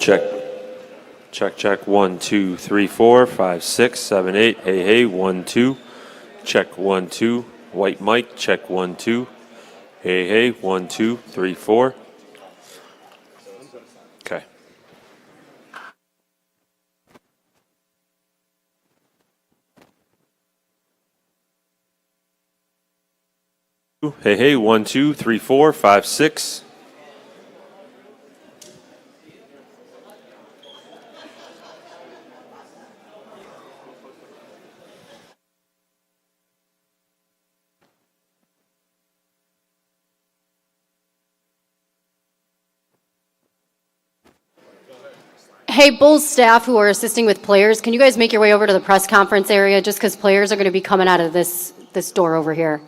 Check. Check, check. 1, 2, 3, 4, 5, 6, 7, 8. Hey, hey. 1, 2. Check 1, 2. White mic. Check 1, 2. Hey, hey. 1, 2, 3, 4. Okay. Hey, hey. 1, 2, 3, 4, 5, 6. Hey, Bulls staff who are assisting with players, can you guys make your way over to the press conference area just because players are going to be coming out of this door over here?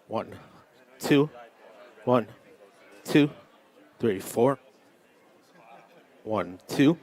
One, two, 1, 2, 3, 4. 1, 2.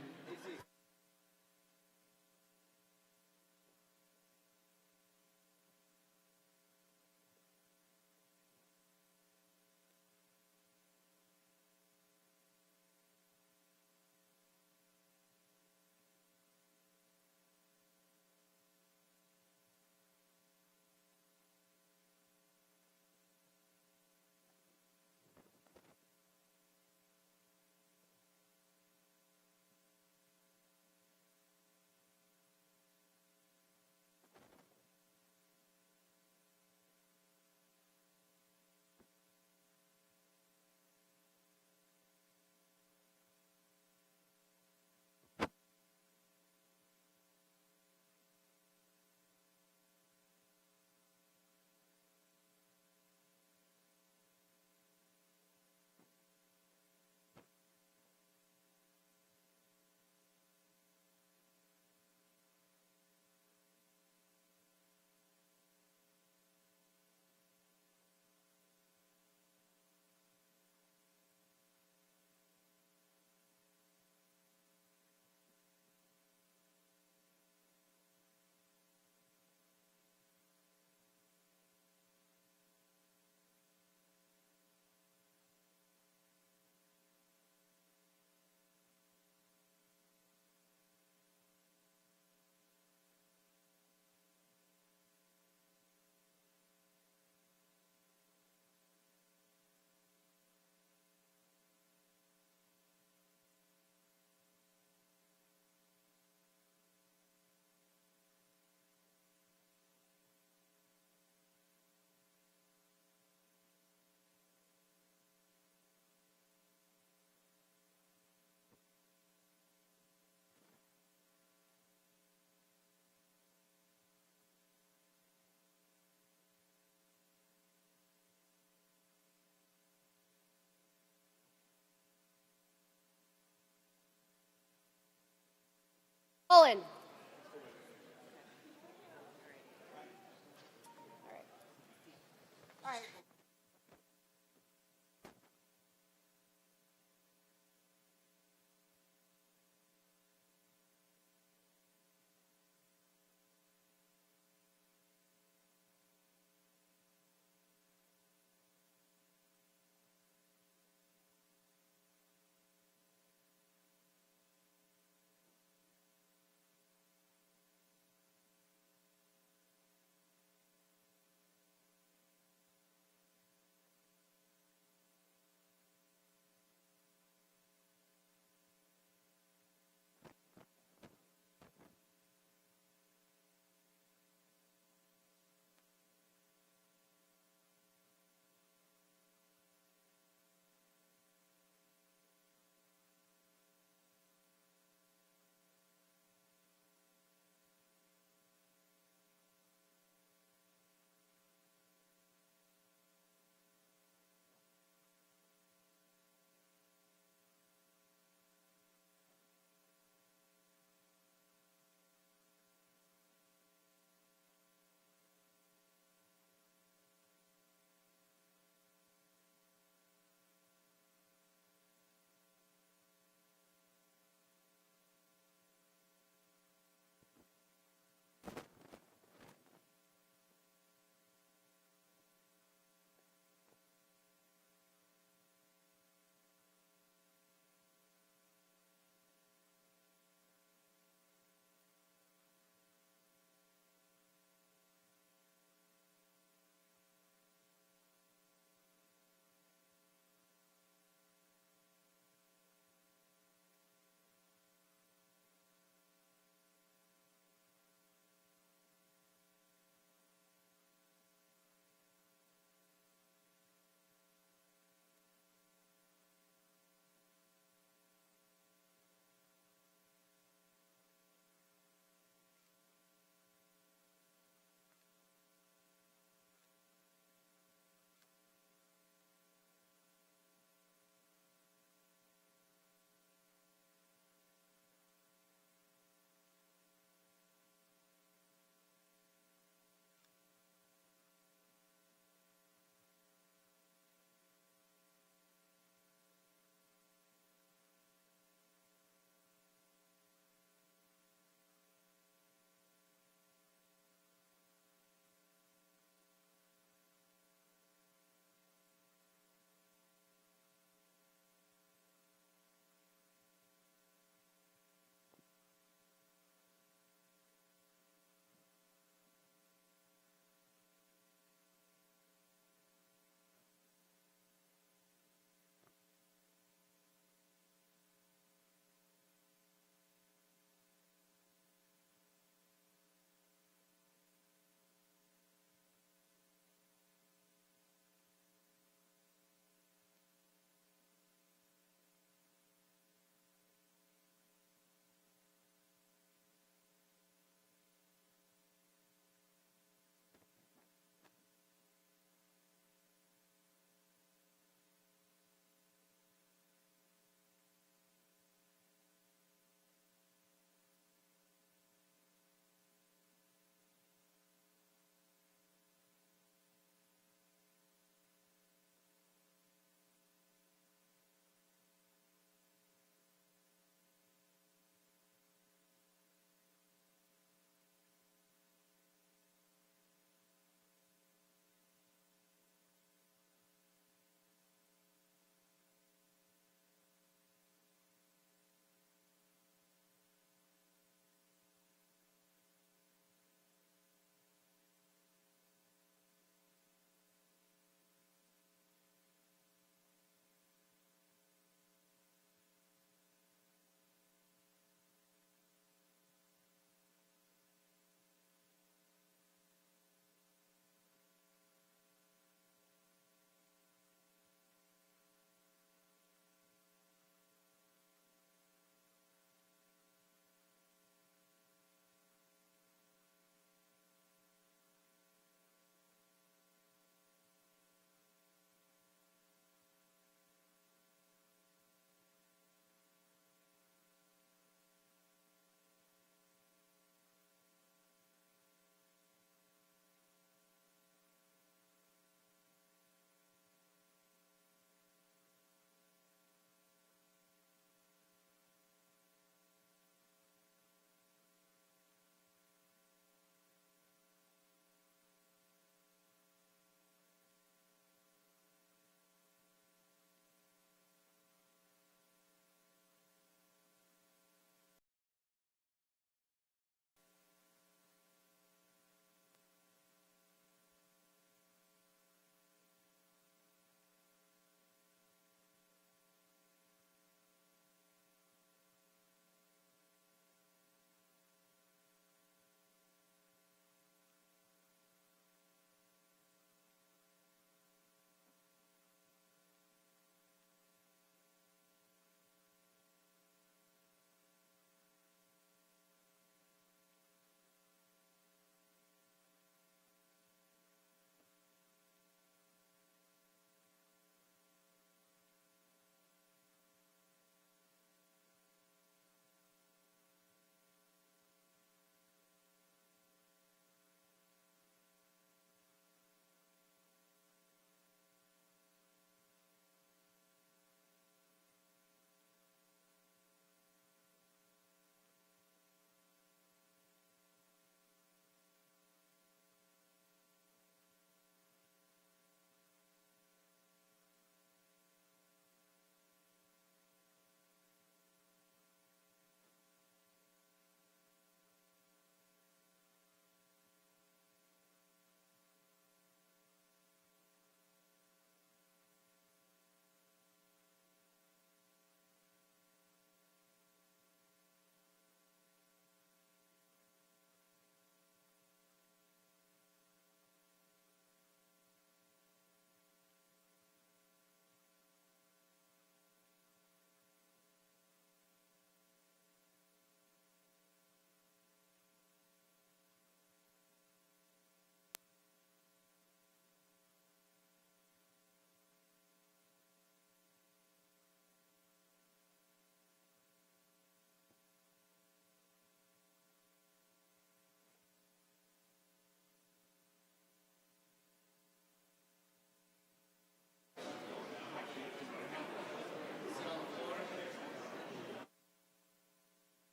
Rolling.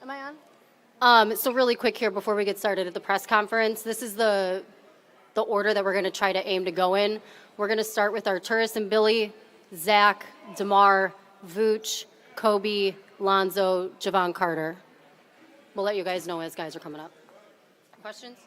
Am I on? So really quick here before we get started at the press conference, this is the order that we're going to try to aim to go in. We're going to start with Arturas and Billy, Zach, DeMar, Vooch, Kobe, Lonzo, Jevon Carter. We'll let you guys know as guys are coming up. Questions?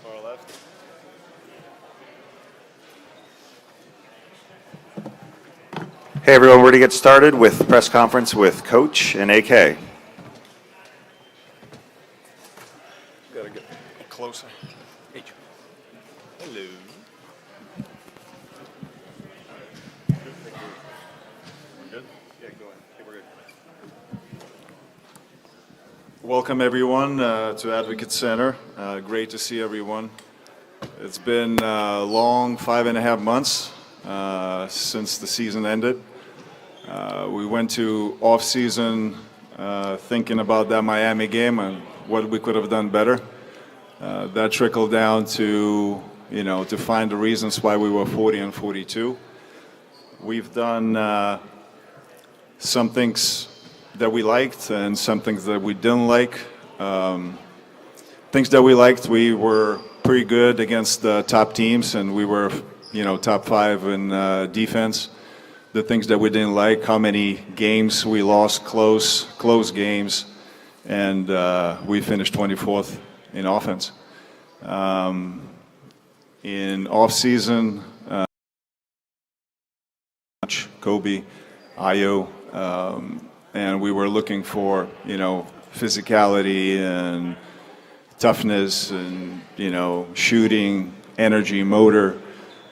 Far left. Hey everyone, we're going to get started with the press conference with Coach and AK. Gotta get closer. Hello. We're good? Yeah, go ahead. Okay, we're good. Welcome everyone to Advocate Center. Great to see everyone. It's been a long 5.5 months since the season ended. We went to off-season thinking about that Miami game and what we could have done better. That trickled down to, to find the reasons why we were 40 and 42. We've done some things that we liked and some things that we didn't like. Things that we liked, we were pretty good against the top teams, and we were, top 5 in defense. The things that we didn't like, how many games we lost, close games, and we finished 24th in offense. In off-season, Kobe, Ayo, and we were looking for, physicality and toughness and, shooting, energy, motor,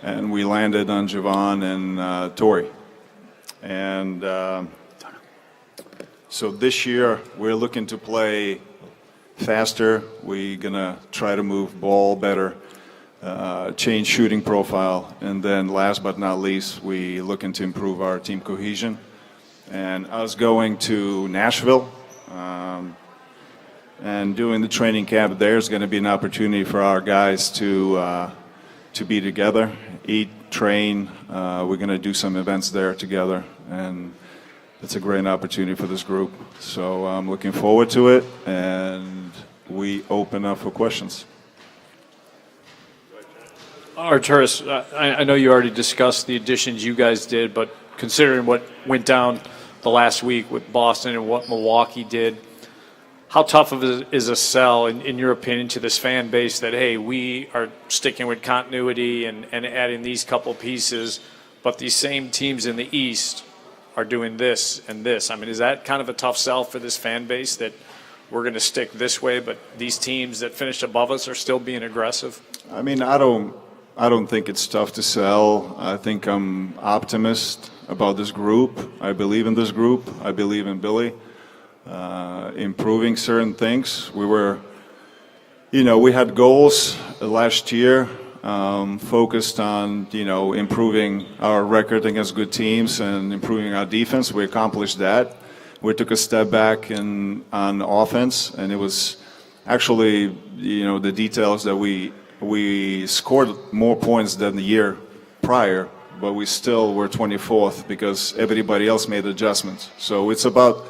and we landed on Jevon and Torrey. And so this year we're looking to play faster. We're going to try to move ball better, change shooting profile. And then last but not least, we looking to improve our team cohesion. And us going to Nashville and doing the training camp there is going to be an opportunity for our guys to be together, eat, train. We're going to do some events there together, and it's a great opportunity for this group. So I'm looking forward to it, and we open up for questions. Arturas, I know you already discussed the additions you guys did, but considering what went down the last week with Boston and what Milwaukee did, how tough of is a sell, in your opinion, to this fan base that, hey, we are sticking with continuity and adding these couple pieces, but these same teams in the East are doing this and this? I mean, is that kind of a tough sell for this fan base that we're going to stick this way, but these teams that finished above us are still being aggressive? I mean, I don't think it's tough to sell. I think I'm optimist about this group. I believe in this group. I believe in Billy. Improving certain things. We had goals last year, focused on, improving our record against good teams and improving our defense. We accomplished that. We took a step back on offense, and it was actually, the details that we scored more points than the year prior, but we still were 24th because everybody else made adjustments. So it's about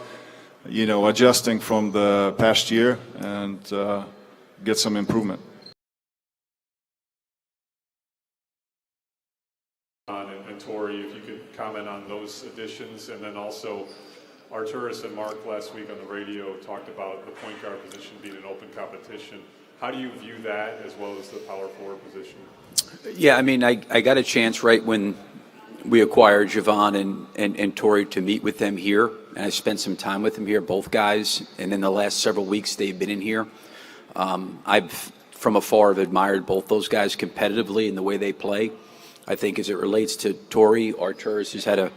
adjusting from the past year and get some improvement. And Tori, if you could comment on those additions, and then also Arturas and Mark last week on the radio talked about the point guard position being an open competition. How do you view that as well as the power forward position? Yeah, I mean, I got a chance right when we acquired Jevon and Tori to meet with them here, and I spent some time with them here, both guys, and in the last several weeks they've been in here. I've, from afar, have admired both those guys competitively in the way they play. I think as it relates to Tori, Arturas has had a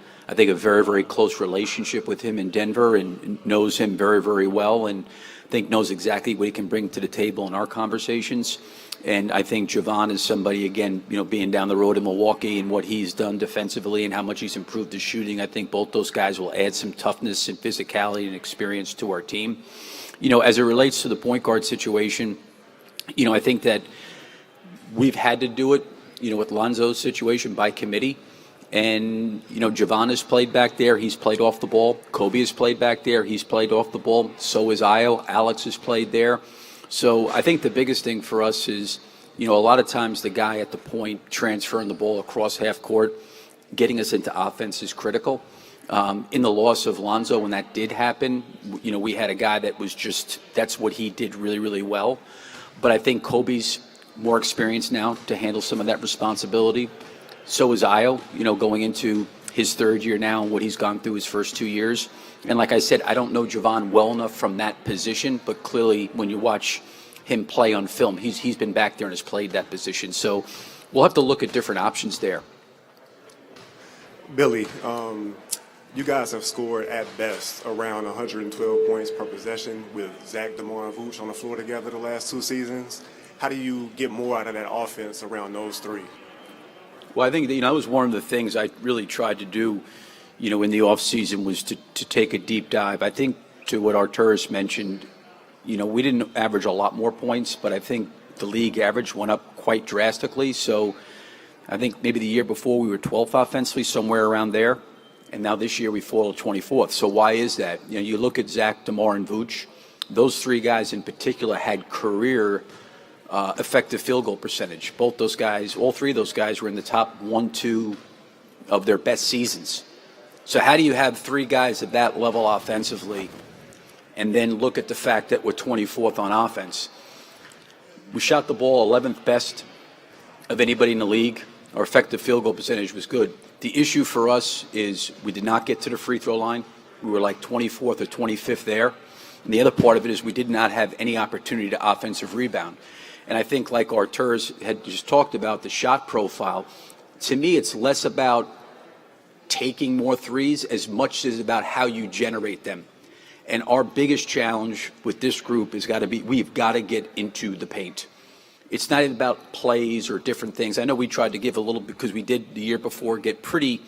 very, very close relationship with him in Denver and knows him very, very well, and I think knows exactly what he can bring to the table in our conversations. And I think Jevon is somebody, again, being down the road in Milwaukee and what he's done defensively and how much he's improved his shooting. I think both those guys will add some toughness and physicality and experience to our team. As it relates to the point guard situation, I think that we've had to do it, with Lonzo's situation by committee. And, Jevon has played back there. He's played off the ball. Kobe has played back there. He's played off the ball. So is Io. Alex has played there. So I think the biggest thing for us is, a lot of times the guy at the point transferring the ball across half court, getting us into offense is critical. In the loss of Lonzo, when that did happen, we had a guy that was that's what he did really, really well. But I think Kobe's more experienced now to handle some of that responsibility. So is Io, going into his third year now and what he's gone through his first 2 years. And like I said, I don't know Jevon well enough from that position, but clearly when you watch him play on film, he's been back there and has played that position. So we'll have to look at different options there. Billy, you guys have scored at best around 112 points per possession with Zach, DeMar, and Vooch on the floor together the last 2 seasons. How do you get more out of that offense around those three? Well, I think that, that was one of the things I really tried to do, in the offseason was to take a deep dive. I think to what Arturas mentioned, we didn't average a lot more points, but I think the league average went up quite drastically. So I think maybe the year before we were 12th offensively, somewhere around there. And now this year we fall to 24th. So why is that? You look at Zach, DeMar, and Vooch. Those three guys in particular had career effective field goal percentage. Both those guys, all three of those guys were in the top 1-2 of their best seasons. So how do you have three guys at that level offensively and then look at the fact that we're 24th on offense? We shot the ball 11th best of anybody in the league. Our effective field goal percentage was good. The issue for us is we did not get to the free throw line. We were like 24th or 25th there. And the other part of it is we did not have any opportunity to offensive rebound. And I think like Arturas had just talked about, the shot profile, to me it's less about taking more threes as much as about how you generate them. And our biggest challenge with this group has got to be, we've got to get into the paint. It's not about plays or different things. I know we tried to give a little, because we did the year before get pretty,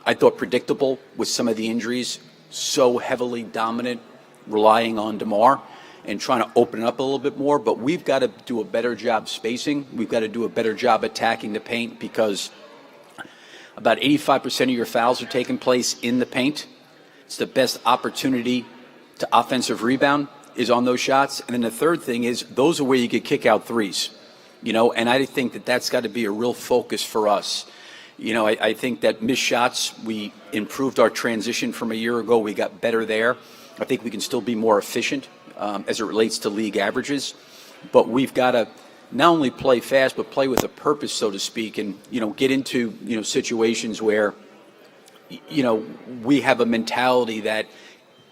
I thought, predictable with some of the injuries, so heavily dominant, relying on DeMar and trying to open it up a little bit more. But we've got to do a better job spacing. We've got to do a better job attacking the paint, because about 85% of your fouls are taking place in the paint. It's the best opportunity to offensive rebound is on those shots. And then the third thing is, those are where you get kick out threes, and I think that that's got to be a real focus for us. I think that missed shots, we improved our transition from a year ago. We got better there. I think we can still be more efficient as it relates to league averages. But we've got to not only play fast, but play with a purpose, so to speak, and, get into, situations where, we have a mentality that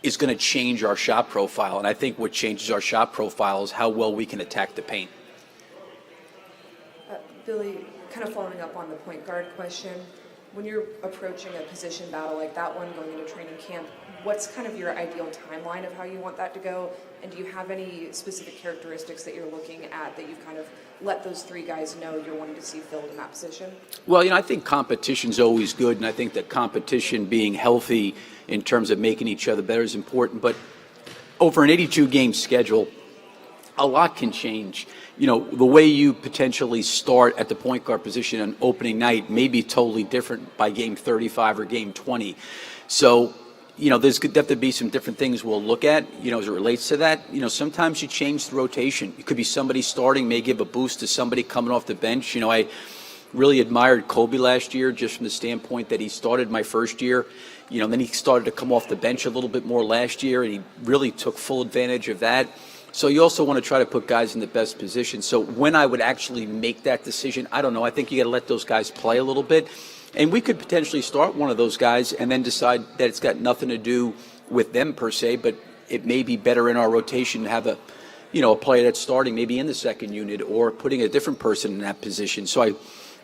is going to change our shot profile. And I think what changes our shot profile is how well we can attack the paint. Billy, kind of following up on the point guard question, when you're approaching a position battle like that one going into training camp, what's kind of your ideal timeline of how you want that to go? And do you have any specific characteristics that you're looking at that you've kind of let those three guys know you're wanting to see filled in that position? Well, I think competition's always good, and I think that competition being healthy in terms of making each other better is important. But over an 82-game schedule, a lot can change. The way you potentially start at the point guard position on opening night may be totally different by game 35 or game 20. So, there's going to have to be some different things we'll look at, as it relates to that. Sometimes you change the rotation. It could be somebody starting may give a boost to somebody coming off the bench. I really admired Kobe last year just from the standpoint that he started my first year. Then he started to come off the bench a little bit more last year, and he really took full advantage of that. So you also want to try to put guys in the best position. So when I would actually make that decision, I don't know. I think you got to let those guys play a little bit. And we could potentially start one of those guys and then decide that it's got nothing to do with them per se, but it may be better in our rotation to have a player that's starting maybe in the second unit or putting a different person in that position. So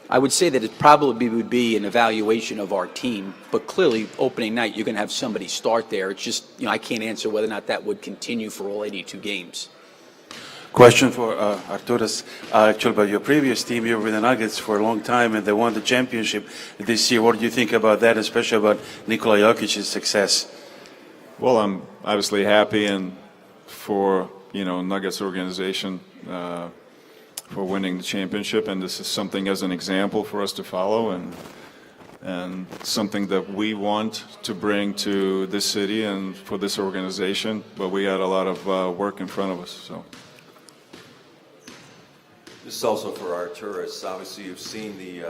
I would say that it probably would be an evaluation of our team, but clearly opening night, you're going to have somebody start there. It's just, I can't answer whether or not that would continue for all 82 games. Question for Arturas. Actually, about your previous team, you were with the Nuggets for a long time, and they won the championship this year. What do you think about that, especially about Nikola Jokic's success? Well, I'm obviously happy and for Nuggets organization for winning the championship, and this is something as an example for us to follow, and something that we want to bring to this city and for this organization. But we got a lot of work in front of us. So. This is also for Arturas. Obviously, you've seen the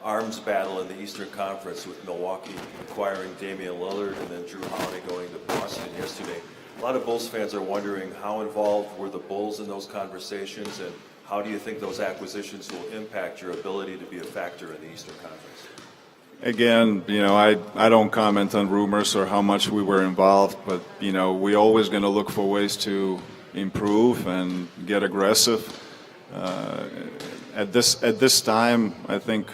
arms battle in the Eastern Conference with Milwaukee acquiring Damian Lillard and then Drew Holiday going to Boston yesterday. A lot of Bulls fans are wondering how involved were the Bulls in those conversations, and how do you think those acquisitions will impact your ability to be a factor in the Eastern Conference? Again, I don't comment on rumors or how much we were involved, but, we're always going to look for ways to improve and get aggressive. At this time, I think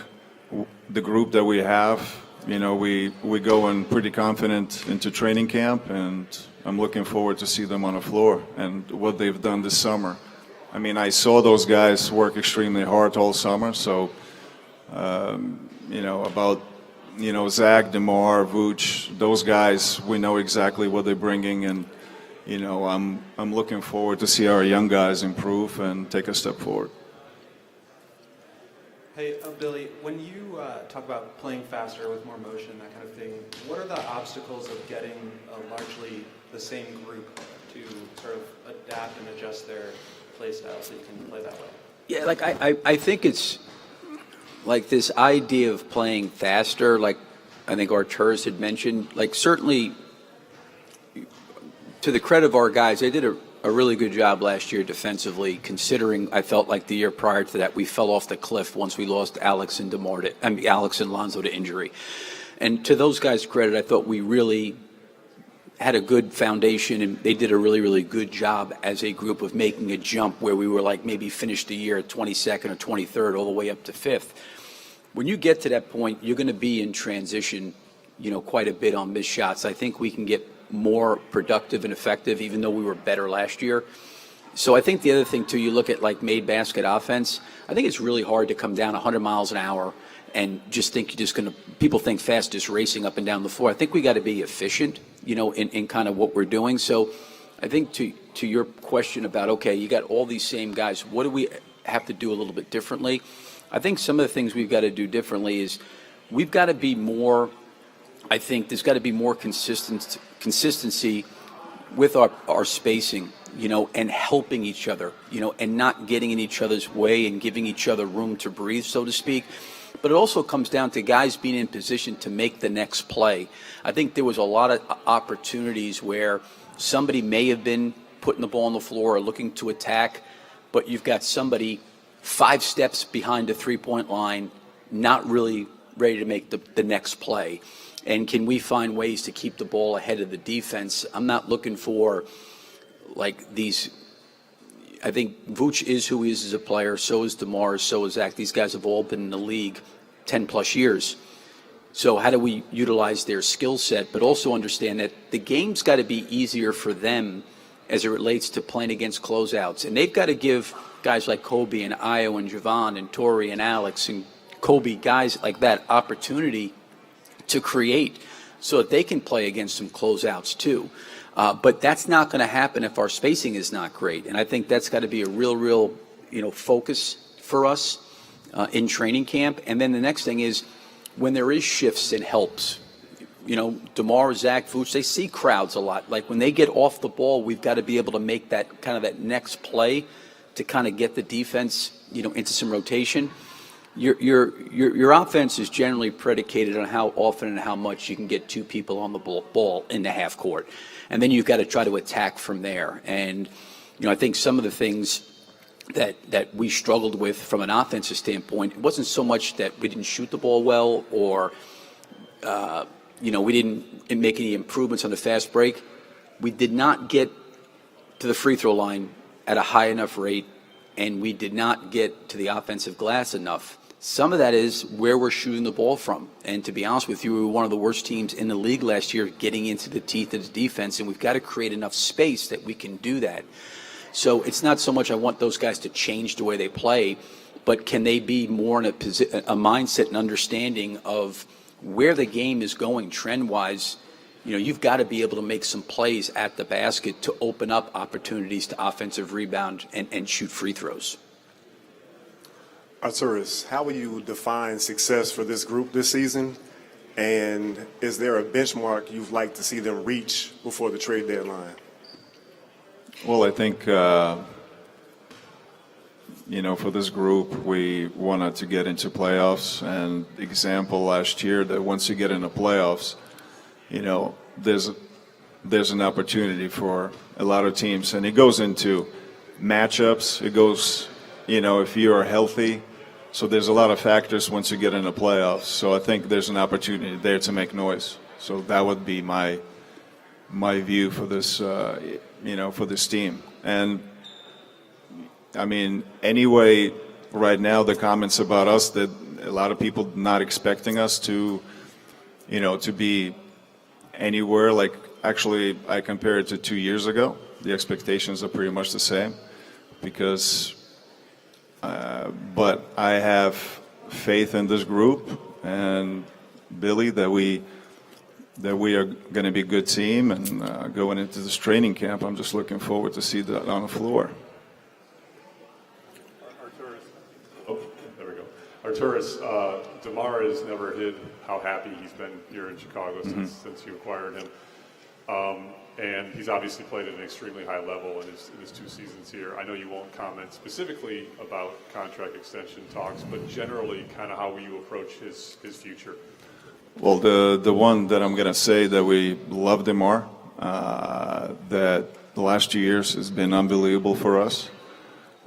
the group that we have, we go in pretty confident into training camp, and I'm looking forward to see them on the floor and what they've done this summer. I mean, I saw those guys work extremely hard all summer. So, about Zach, DeMar, Vuce, those guys, we know exactly what they're bringing, and I'm looking forward to see our young guys improve and take a step forward. Hey, Billy, when you talk about playing faster with more motion, that kind of thing, what are the obstacles of getting largely the same group to sort of adapt and adjust their play style so you can play that way? Yeah, I think it's like this idea of playing faster, like I think Arturas had mentioned, certainly to the credit of our guys, they did a really good job last year defensively, considering I felt like the year prior to that we fell off the cliff once we lost Alex and Lonzo to injury. And to those guys' credit, I thought we really had a good foundation, and they did a really, really good job as a group of making a jump where we were maybe finished the year at 22nd or 23rd all the way up to 5th. When you get to that point, you're going to be in transition, quite a bit on missed shots. I think we can get more productive and effective, even though we were better last year. So I think the other thing, too, you look at like made basket offense, I think it's really hard to come down 100 miles an hour and just think you're just going to, people think fast, just racing up and down the floor. I think we got to be efficient, in kind of what we're doing. So I think to your question about, okay, you got all these same guys, what do we have to do a little bit differently? I think some of the things we've got to do differently is we've got to be more, I think there's got to be more consistency with our spacing, and helping each other, and not getting in each other's way and giving each other room to breathe, so to speak. But it also comes down to guys being in position to make the next play. I think there was a lot of opportunities where somebody may have been putting the ball on the floor or looking to attack, but you've got somebody 5 steps behind the three-point line, not really ready to make the next play. And can we find ways to keep the ball ahead of the defense? I'm not looking for like these. I think Vooch is who he is as a player. So is DeMar. So is Zach. These guys have all been in the league 10 plus years. So how do we utilize their skill set, but also understand that the game's got to be easier for them as it relates to playing against closeouts. And they've got to give guys like Kobe and Io and Jevon and Torrey and Alex and Kobe, guys like that, opportunity to create so that they can play against some closeouts too. But that's not going to happen if our spacing is not great. And I think that's got to be a real, focus for us in training camp. And then the next thing is when there is shifts and helps, DeMar, Zach, Vooch, they see crowds a lot. Like when they get off the ball, we've got to be able to make that kind of that next play to kind of get the defense, into some rotation. Your offense is generally predicated on how often and how much you can get 2 people on the ball in the half court. And then you've got to try to attack from there. And, I think some of the things that we struggled with from an offensive standpoint, it wasn't so much that we didn't shoot the ball well or, we didn't make any improvements on the fast break. We did not get to the free throw line at a high enough rate, and we did not get to the offensive glass enough. Some of that is where we're shooting the ball from. And to be honest with you, we were one of the worst teams in the league last year getting into the teeth of the defense, and we've got to create enough space that we can do that. So it's not so much I want those guys to change the way they play, but can they be more in a mindset and understanding of where the game is going trend-wise. You've got to be able to make some plays at the basket to open up opportunities to offensive rebound and shoot free throws. Arturas, how will you define success for this group this season? And is there a benchmark you'd like to see them reach before the trade deadline? Well, I think, for this group, we wanted to get into playoffs. And example last year that once you get into playoffs, there's an opportunity for a lot of teams. And it goes into matchups. It goes, if you are healthy. So there's a lot of factors once you get into playoffs. So I think there's an opportunity there to make noise. So that would be my view for this, for this team. And I mean, anyway, right now the comments about us that a lot of people not expecting us to, to be anywhere. Like actually, I compare it to 2 years ago. The expectations are pretty much the same, because. But I have faith in this group and Billy that we are going to be a good team, and going into this training camp, I'm just looking forward to see that on the floor. Arturas, DeMar has never hid how happy he's been here in Chicago since you acquired him. And he's obviously played at an extremely high level in his 2 seasons here. I know you won't comment specifically about contract extension talks, but generally kind of how will you approach his future? Well, the one that I'm going to say that we love DeMar, that the last 2 years has been unbelievable for us.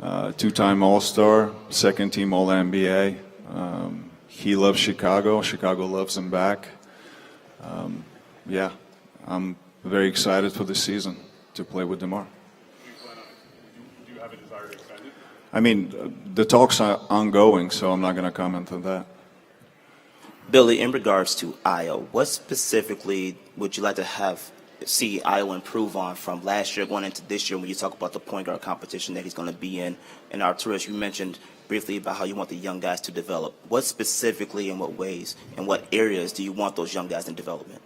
2-time All-Star, 2nd-team All-NBA. He loves Chicago. Chicago loves him back. I'm very excited for this season to play with DeMar. Do you have a desire to extend it? I mean, the talks are ongoing, so I'm not going to comment on that. Billy, in regards to Io, what specifically would you like to have see Iowa improve on from last year going into this year when you talk about the point guard competition that he's going to be in? And Arturas, you mentioned briefly about how you want the young guys to develop. What specifically, in what ways, in what areas do you want those young guys in development?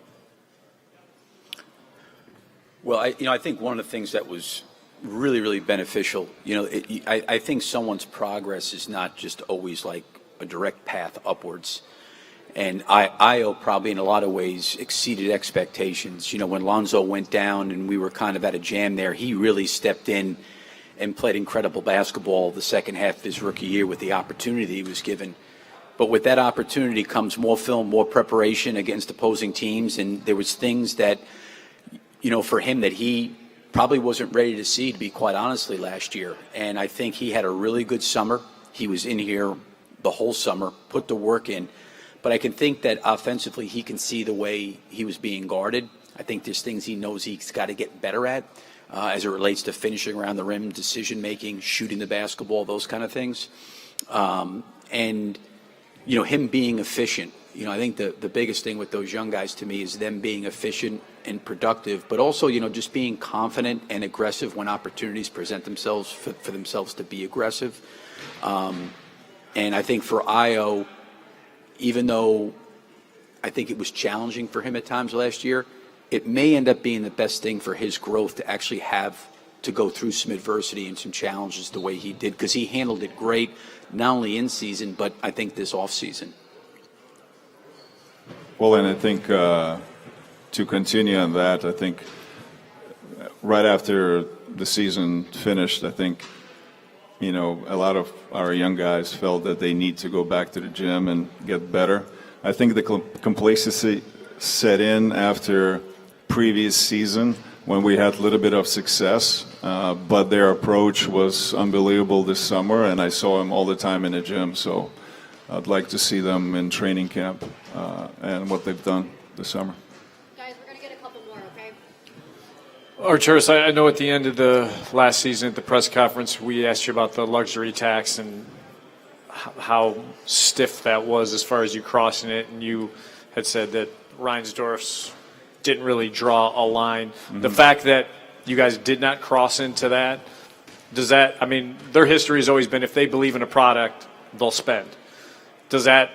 Well, I think one of the things that was really, really beneficial, I think someone's progress is not just always like a direct path upwards. And Io probably in a lot of ways exceeded expectations. When Lonzo went down and we were kind of at a jam there, he really stepped in and played incredible basketball the second half of his rookie year with the opportunity he was given. But with that opportunity comes more film, more preparation against opposing teams, and there was things that, for him that he probably wasn't ready to see, to be quite honestly, last year. And I think he had a really good summer. He was in here the whole summer, put the work in. But I can think that offensively he can see the way he was being guarded. I think there's things he knows he's got to get better at as it relates to finishing around the rim, decision-making, shooting the basketball, those kind of things. And him being efficient. I think the biggest thing with those young guys to me is them being efficient and productive, but also, just being confident and aggressive when opportunities present themselves for themselves to be aggressive. And I think for Io, even though I think it was challenging for him at times last year, it may end up being the best thing for his growth to actually have to go through some adversity and some challenges the way he did, because he handled it great, not only in season, but I think this off season. Well, and I think to continue on that, I think right after the season finished, I think, a lot of our young guys felt that they need to go back to the gym and get better. I think the complacency set in after previous season when we had a little bit of success, but their approach was unbelievable this summer, and I saw them all the time in the gym. So I'd like to see them in training camp and what they've done this summer. Guys, we're going to get a couple more, okay? Arturas, I know at the end of the last season at the press conference, we asked you about the luxury tax and how stiff that was as far as you crossing it, and you had said that Reinsdorf's didn't really draw a line. Mm-hmm. The fact that you guys did not cross into that, their history has always been if they believe in a product, they'll spend. Does that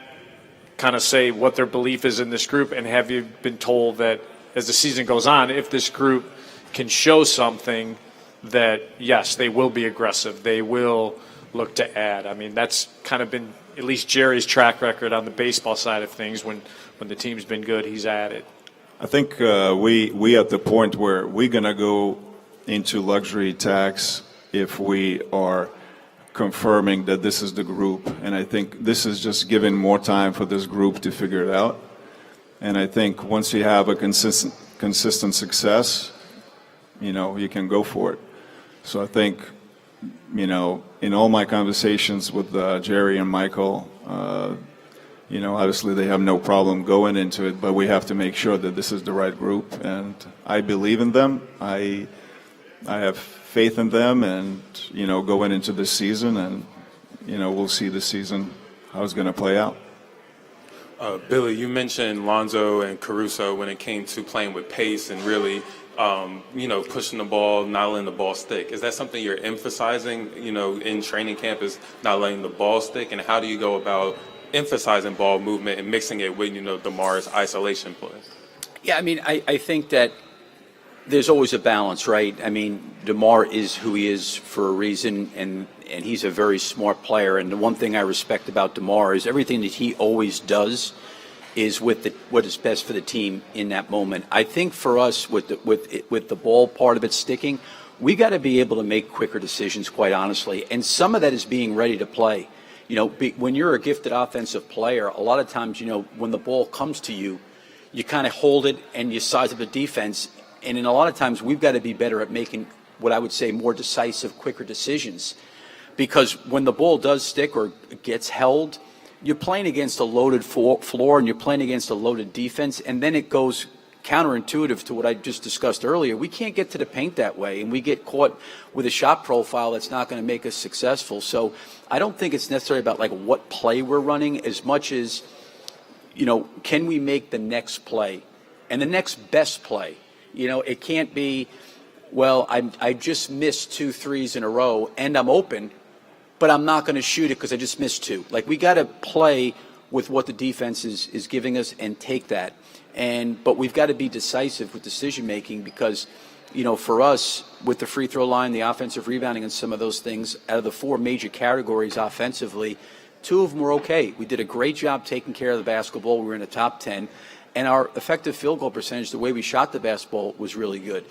kind of say what their belief is in this group? And have you been told that as the season goes on, if this group can show something that, yes, they will be aggressive, they will look to add? That's kind of been at least Jerry's track record on the baseball side of things. When the team's been good, he's added. I think we at the point where we're going to go into luxury tax if we are confirming that this is the group. And I think this is just giving more time for this group to figure it out. And I think once you have a consistent success, you can go for it. So I think, in all my conversations with Jerry and Michael, obviously they have no problem going into it, but we have to make sure that this is the right group. And I believe in them. I have faith in them, and, going into this season, and, we'll see this season how it's going to play out. Billy, you mentioned Lonzo and Caruso when it came to playing with pace and really, pushing the ball, not letting the ball stick. Is that something you're emphasizing, in training camp, is not letting the ball stick? And how do you go about emphasizing ball movement and mixing it with, DeMar's isolation play? Yeah, I think that there's always a balance, right? DeMar is who he is for a reason, and he's a very smart player. And the one thing I respect about DeMar is everything that he always does is with what is best for the team in that moment. I think for us, with the ball part of it sticking, we got to be able to make quicker decisions, quite honestly. And some of that is being ready to play. When you're a gifted offensive player, a lot of times, when the ball comes to you, you kind of hold it and you size up the defense. And in a lot of times, we've got to be better at making what I would say more decisive, quicker decisions. Because when the ball does stick or gets held, you're playing against a loaded floor and you're playing against a loaded defense, and then it goes counterintuitive to what I just discussed earlier. We can't get to the paint that way, and we get caught with a shot profile that's not going to make us successful. So I don't think it's necessarily about what play we're running as much as, can we make the next play and the next best play? It can't be, well, I just missed 2 threes in a row and I'm open, but I'm not going to shoot it because I just missed 2. Like, we got to play with what the defense is giving us and take that. But we've got to be decisive with decision making because, for us, with the free throw line, the offensive rebounding, and some of those things, out of the 4 major categories offensively, 2 of them were okay. We did a great job taking care of the basketball. We were in the top 10. And our effective field goal percentage, the way we shot the basketball, was really good.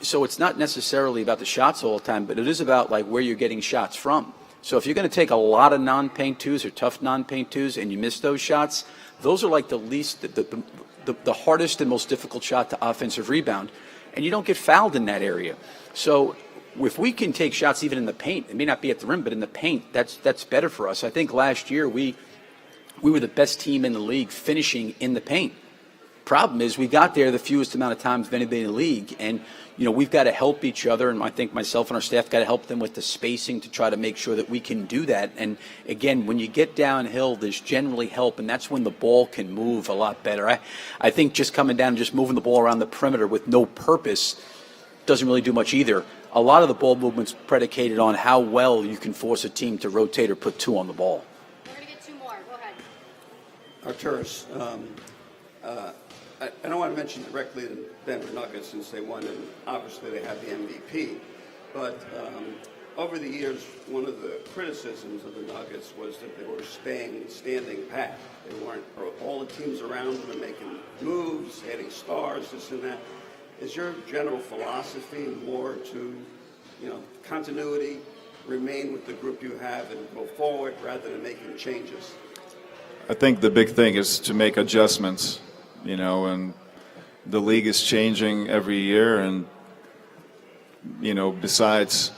So it's not necessarily about the shots all the time, but it is about like where you're getting shots from. So if you're going to take a lot of non-paint 2s or tough non-paint 2s and you miss those shots, those are like the hardest and most difficult shot to offensive rebound, and you don't get fouled in that area. So if we can take shots even in the paint, it may not be at the rim, but in the paint, that's better for us. I think last year we were the best team in the league finishing in the paint. Problem is, we got there the fewest amount of times of anybody in the league, and we've got to help each other, and I think myself and our staff got to help them with the spacing to try to make sure that we can do that. And again, when you get downhill, there's generally help, and that's when the ball can move a lot better. I think just coming down and just moving the ball around the perimeter with no purpose doesn't really do much either. A lot of the ball movement's predicated on how well you can force a team to rotate or put 2 on the ball. We're going to get 2 more. Go ahead. Arturas, I don't want to mention directly the Denver Nuggets since they won, and obviously they have the MVP. But over the years, one of the criticisms of the Nuggets was that they were standing pat. They weren't. All the teams around them were making moves, adding stars, this and that. Is your general philosophy more to, continuity, remain with the group you have, and go forward rather than making changes? I think the big thing is to make adjustments. And the league is changing every year, and besides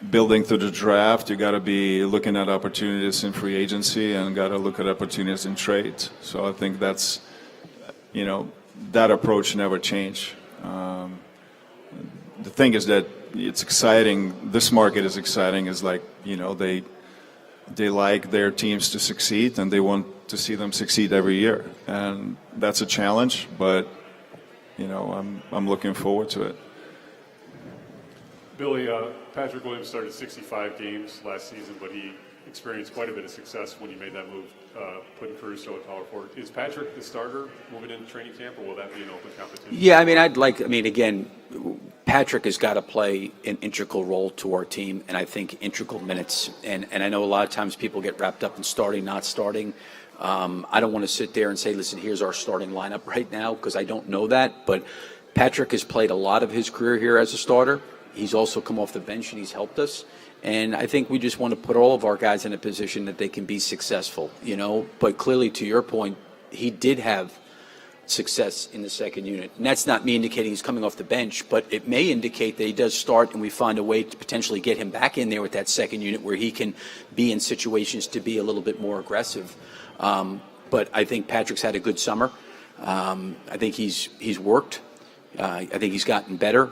building through the draft, you got to be looking at opportunities in free agency and got to look at opportunities in trades. So I think that's that approach never changed. The thing is that it's exciting. This market is exciting. Is like they like their teams to succeed, and they want to see them succeed every year, and that's a challenge. But I'm looking forward to it. Billy, Patrick Williams started 65 games last season, but he experienced quite a bit of success when he made that move, putting Caruso at power forward. Is Patrick the starter moving into training camp, or will that be an open competition? Yeah, again, Patrick has got to play an integral role to our team, and I think integral minutes. And I know a lot of times people get wrapped up in starting, not starting. I don't want to sit there and say, listen, here's our starting lineup right now, because I don't know that. But Patrick has played a lot of his career here as a starter. He's also come off the bench and he's helped us. And I think we just want to put all of our guys in a position that they can be successful, But clearly, to your point, he did have success in the second unit. And that's not me indicating he's coming off the bench, but it may indicate that he does start and we find a way to potentially get him back in there with that second unit where he can be in situations to be a little bit more aggressive. But I think Patrick's had a good summer. I think he's worked. I think he's gotten better.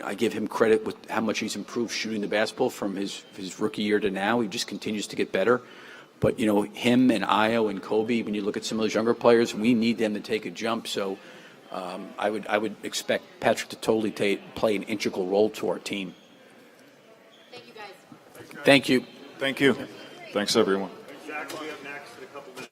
I give him credit with how much he's improved shooting the basketball from his rookie year to now. He just continues to get better. But, him and Io and Kobe, when you look at some of those younger players, we need them to take a jump. So I would expect Patrick to totally play an integral role to our team. Thank you, guys. Thank you. Thank you. Thanks, everyone. Exactly. Up next in a couple minutes.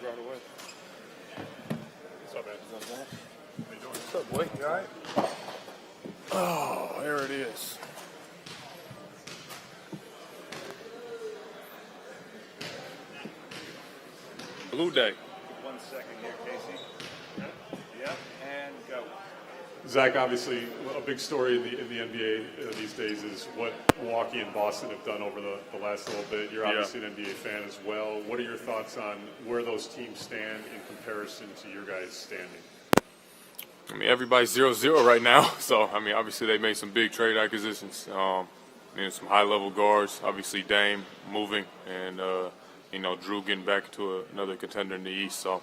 right away. What's up, man? How you doing? What's up, boy? You all right? Oh, there it is. Blue Day. 1 second here, Casey. Yep, and go. Zach, obviously, a big story in the NBA these days is what Milwaukee and Boston have done over the last little bit. You're obviously an NBA fan as well. What are your thoughts on where those teams stand in comparison to your guys' standing? I mean, everybody's 0-0 right now. So, I mean, obviously they made some big trade acquisitions. Some high-level guards. Obviously Dame moving and, Drew getting back to another contender in the East. So,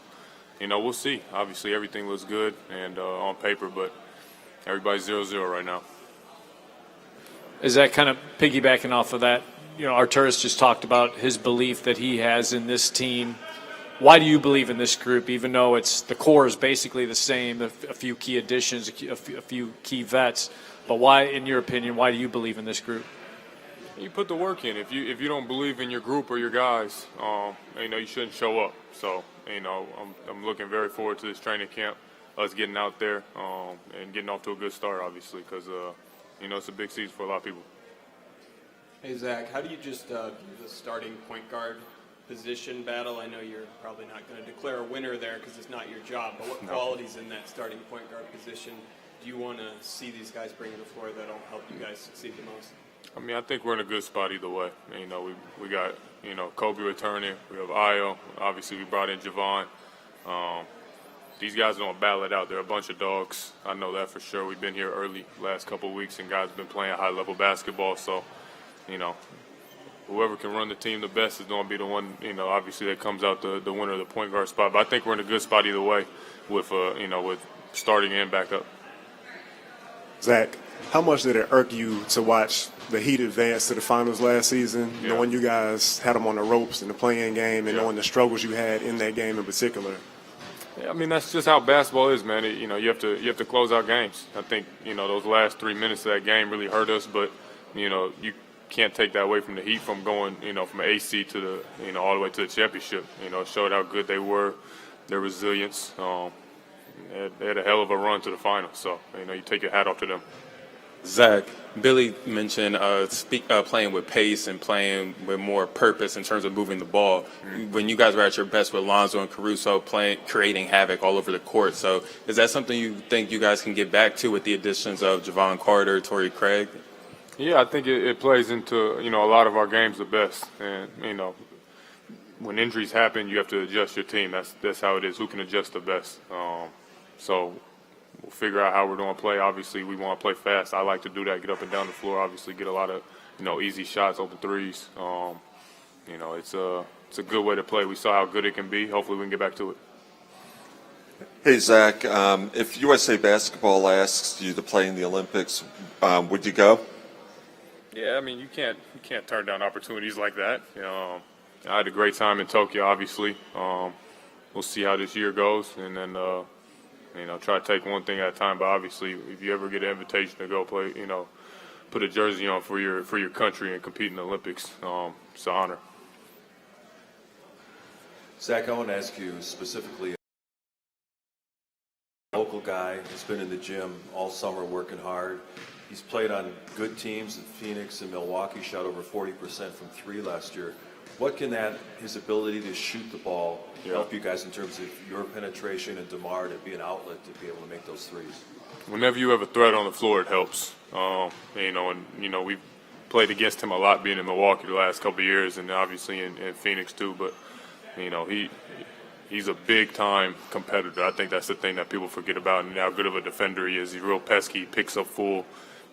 we'll see. Obviously everything looks good and on paper, but everybody's 0-0 right now. Is that kind of piggybacking off of that? Arturas just talked about his belief that he has in this team. Why do you believe in this group, even though the core is basically the same, a few key additions, a few key vets, but why, in your opinion, why do you believe in this group? You put the work in. If you don't believe in your group or your guys, you shouldn't show up. So, I'm looking very forward to this training camp, us getting out there and getting off to a good start, obviously, because, it's a big season for a lot of people. Hey, Zach, how do you just view the starting point guard position battle? I know you're probably not going to declare a winner there because it's not your job, but what qualities in that starting point guard position do you want to see these guys bring to the floor that'll help you guys succeed the most? I mean, I think we're in a good spot either way. We got, Kobe returning. We have Ayo. Obviously, we brought in Jevon. These guys don't battle it out. They're a bunch of dogs. I know that for sure. We've been here early last couple of weeks, and guys have been playing high-level basketball. So, whoever can run the team the best is going to be the one, obviously that comes out the winner of the point guard spot. But I think we're in a good spot either way with starting and backup. Zach, how much did it irk you to watch the Heat advance to the finals last season, knowing you guys had them on the ropes in the play-in game and knowing the struggles you had in that game in particular? Yeah, I mean, that's just how basketball is, man. You have to close out games. I think, those last 3 minutes of that game really hurt us, but, you can't take that away from the Heat from going, from an AC to the, all the way to the championship. It showed how good they were, their resilience. They had a hell of a run to the finals. So, you take your hat off to them. Zach, Billy mentioned playing with pace and playing with more purpose in terms of moving the ball. When you guys were at your best with Lonzo and Caruso creating havoc all over the court. So is that something you think you guys can get back to with the additions of Jevon Carter, Torrey Craig? Yeah, I think it plays into, a lot of our games the best. And, when injuries happen, you have to adjust your team. That's how it is. Who can adjust the best? So we'll figure out how we're going to play. Obviously, we want to play fast. I like to do that, get up and down the floor, obviously get a lot of, easy shots, open threes. It's a good way to play. We saw how good it can be. Hopefully we can get back to it. Hey, Zach, if USA Basketball asks you to play in the Olympics, would you go? Yeah, I mean, you can't turn down opportunities like that. I had a great time in Tokyo, obviously. We'll see how this year goes, and then try to take one thing at a time. But obviously, if you ever get an invitation to go play, put a jersey on for your country and compete in the Olympics, it's an honor. Zach, I want to ask you specifically. Local guy has been in the gym all summer working hard. He's played on good teams in Phoenix and Milwaukee, shot over 40% from three last year. What can his ability to shoot the ball help you guys in terms of your penetration and DeMar to be an outlet to be able to make those threes? Whenever you have a threat on the floor, it helps. We've played against him a lot being in Milwaukee the last couple of years, and obviously in Phoenix too. But he's a big-time competitor. I think that's the thing that people forget about and how good of a defender he is. He's real pesky, picks up full,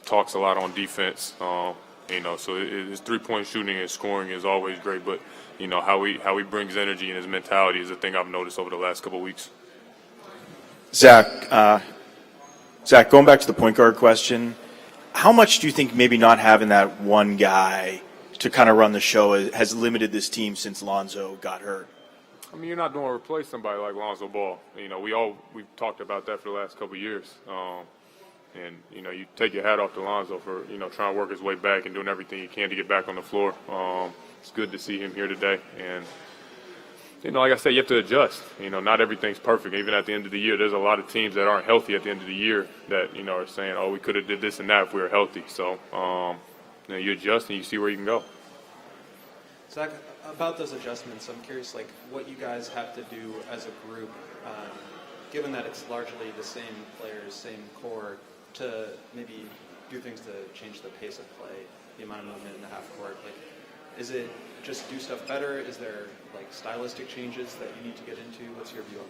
talks a lot on defense. So his three-point shooting and scoring is always great. But, how he brings energy and his mentality is the thing I've noticed over the last couple of weeks. Zach, going back to the point guard question, how much do you think maybe not having that one guy to kind of run the show has limited this team since Lonzo got hurt? I mean, you're not going to replace somebody like Lonzo Ball. We've talked about that for the last couple of years. And you take your hat off to Lonzo for, trying to work his way back and doing everything he can to get back on the floor. It's good to see him here today. And, like I said, you have to adjust. Not everything's perfect. Even at the end of the year, there's a lot of teams that aren't healthy at the end of the year that, are saying, oh, we could have did this and that if we were healthy. So, you adjust and you see where you can go. Zach, about those adjustments, I'm curious, what you guys have to do as a group, given that it's largely the same players, same core, to maybe do things to change the pace of play, the amount of movement in the half court. Is it just do stuff better? Is there stylistic changes that you need to get into? What's your view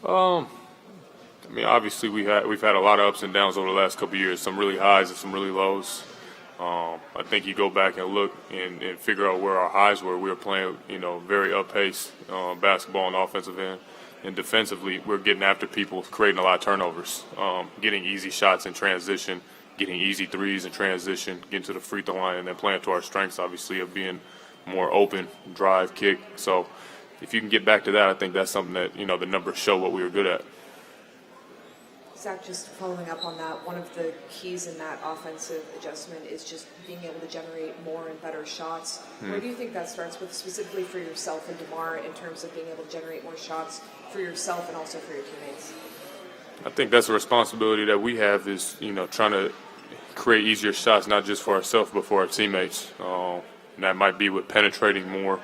on that? Obviously we've had a lot of ups and downs over the last couple of years. Some really highs and some really lows. I think you go back and look and figure out where our highs were. We were playing, very up-paced basketball on the offensive end. And defensively, we're getting after people, creating a lot of turnovers, getting easy shots in transition, getting easy threes in transition, getting to the free throw line, and then playing to our strengths, obviously, of being more open, drive, kick. So if you can get back to that, I think that's something that, the numbers show what we were good at. Zach, just following up on that, one of the keys in that offensive adjustment is just being able to generate more and better shots. Where do you think that starts with, specifically for yourself and DeMar, in terms of being able to generate more shots for yourself and also for your teammates? I think that's a responsibility that we have is, trying to create easier shots, not just for ourselves, but for our teammates. And that might be with penetrating more.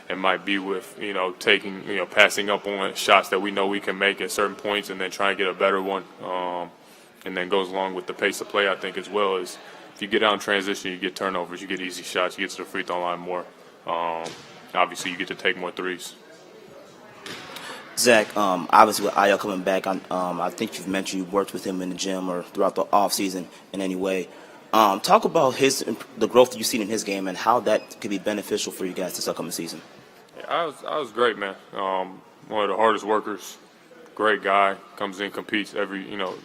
It might be with, taking, passing up on shots that we know we can make at certain points and then try and get a better one. And then goes along with the pace of play, I think, as well, is if you get out in transition, you get turnovers, you get easy shots, you get to the free throw line more. Obviously, you get to take more threes. Zach, obviously with Ayo coming back, I think you've mentioned you worked with him in the gym or throughout the offseason in any way. Talk about the growth that you've seen in his game and how that could be beneficial for you guys this upcoming season. Yeah, I was great, man. One of the hardest workers, great guy, comes in, competes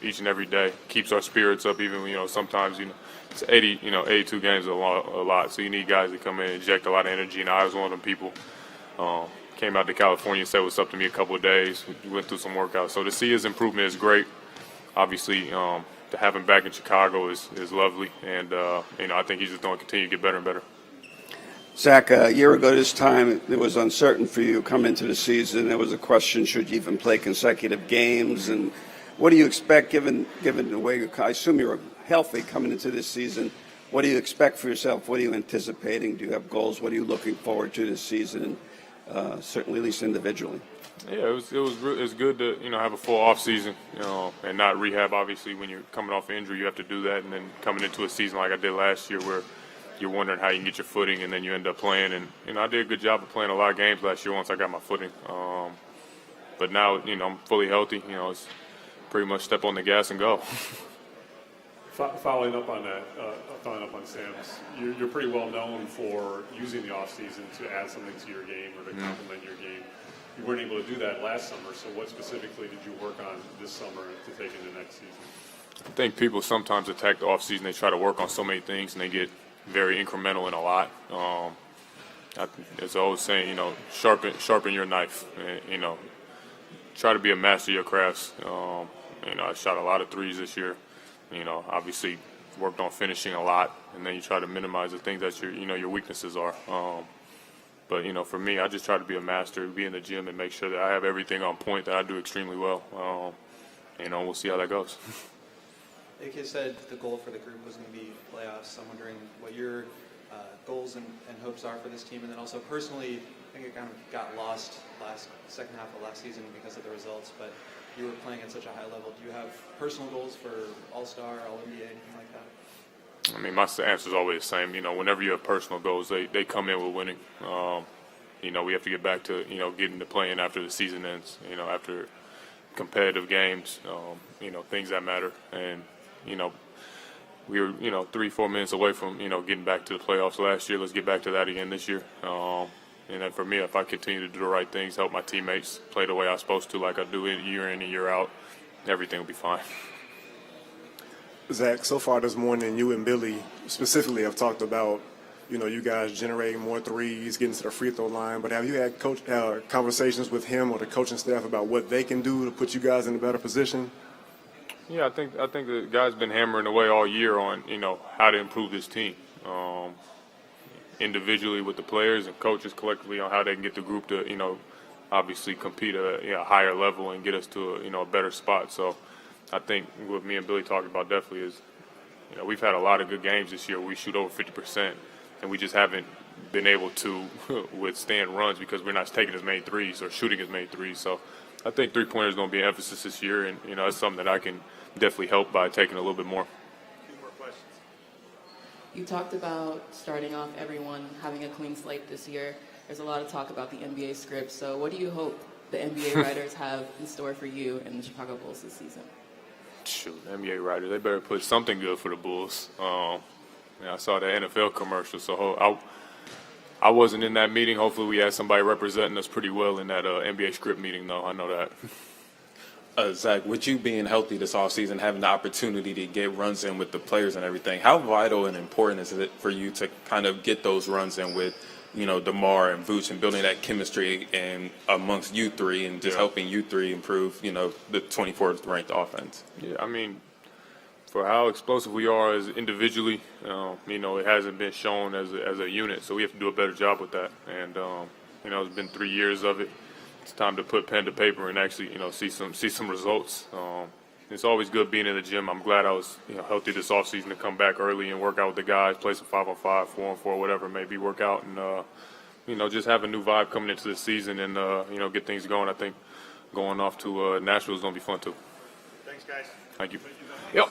each and every day, keeps our spirits up. Even sometimes it's 82 games is a lot. So you need guys that come in and inject a lot of energy. And I was one of them people. Came out to California, said what's up to me a couple of days. We went through some workouts. So to see his improvement is great. Obviously, to have him back in Chicago is lovely. And, I think he's just going to continue to get better and better. Zach, a year ago this time, it was uncertain for you coming into the season. There was a question, should you even play consecutive games? And what do you expect, given the way I assume you're healthy coming into this season? What do you expect for yourself? What are you anticipating? Do you have goals? What are you looking forward to this season? Certainly, at least individually. Yeah, it was good to have a full off season, and not rehab. Obviously, when you're coming off an injury, you have to do that, and then coming into a season like I did last year, where you're wondering how you can get your footing, and then you end up playing. And I did a good job of playing a lot of games last year once I got my footing. But now I'm fully healthy. It's pretty much step on the gas and go. Following up on that, following up on Sam's, you're pretty well known for using the offseason to add something to your game or to complement your game. You weren't able to do that last summer, so what specifically did you work on this summer to take into next season? I think people sometimes attack the offseason. They try to work on so many things, and they get very incremental in a lot. As I always saying, sharpen your knife. And, try to be a master of your crafts. I shot a lot of threes this year. Obviously worked on finishing a lot, and then you try to minimize the things that your weaknesses are. But for me, I just try to be a master, be in the gym, and make sure that I have everything on point that I do extremely well. We'll see how that goes. AK said the goal for the group was going to be playoffs. I'm wondering what your goals and hopes are for this team, and then also personally, I think it kind of got lost second half of last season because of the results, but you were playing at such a high level. Do you have personal goals for All-Star, All-NBA, anything like that? My answer is always the same. Whenever you have personal goals, they come in with winning. We have to get back to, getting to playing after the season ends, after competitive games, things that matter. And, we were, 3-4 minutes away from, getting back to the playoffs last year. Let's get back to that again this year. And then for me, if I continue to do the right things, help my teammates play the way I'm supposed to, like I do it year in and year out, everything will be fine. Zach, so far this morning, you and Billy specifically have talked about, you guys generating more threes, getting to the free throw line. But have you had conversations with him or the coaching staff about what they can do to put you guys in a better position? Yeah, I think the guys been hammering away all year on, how to improve this team. Individually with the players and coaches collectively on how they can get the group to, obviously compete at a higher level and get us to a better spot. So I think what me and Billy talked about definitely is, we've had a lot of good games this year. We shoot over 50%, and we just haven't been able to withstand runs because we're not taking as many threes or shooting as many threes. So I think three-pointer is going to be an emphasis this year, and it's something that I can definitely help by taking a little bit more. You talked about starting off everyone having a clean slate this year. There's a lot of talk about the NBA script. So what do you hope the NBA writers have in store for you and the Chicago Bulls this season? Shoot, NBA writers, they better put something good for the Bulls. I saw the NFL commercial, so I wasn't in that meeting. Hopefully we had somebody representing us pretty well in that NBA script meeting, though. I know that. Zach, with you being healthy this offseason, having the opportunity to get runs in with the players and everything, how vital and important is it for you to kind of get those runs in with, DeMar and Vuce and building that chemistry and amongst you three and just helping you three improve, the 24th ranked offense? Yeah, I mean, for how explosive we are as individually, it hasn't been shown as a unit, so we have to do a better job with that. And it's been 3 years of it. It's time to put pen to paper and actually, see some results. It's always good being in the gym. I'm glad I was, healthy this offseason to come back early and work out with the guys, play some 5-on-5, 4-on-4, whatever it may be, work out and, just have a new vibe coming into the season and, get things going. I think going off to Nashville is going to be fun too. Thanks, guys. Thank you. Yep.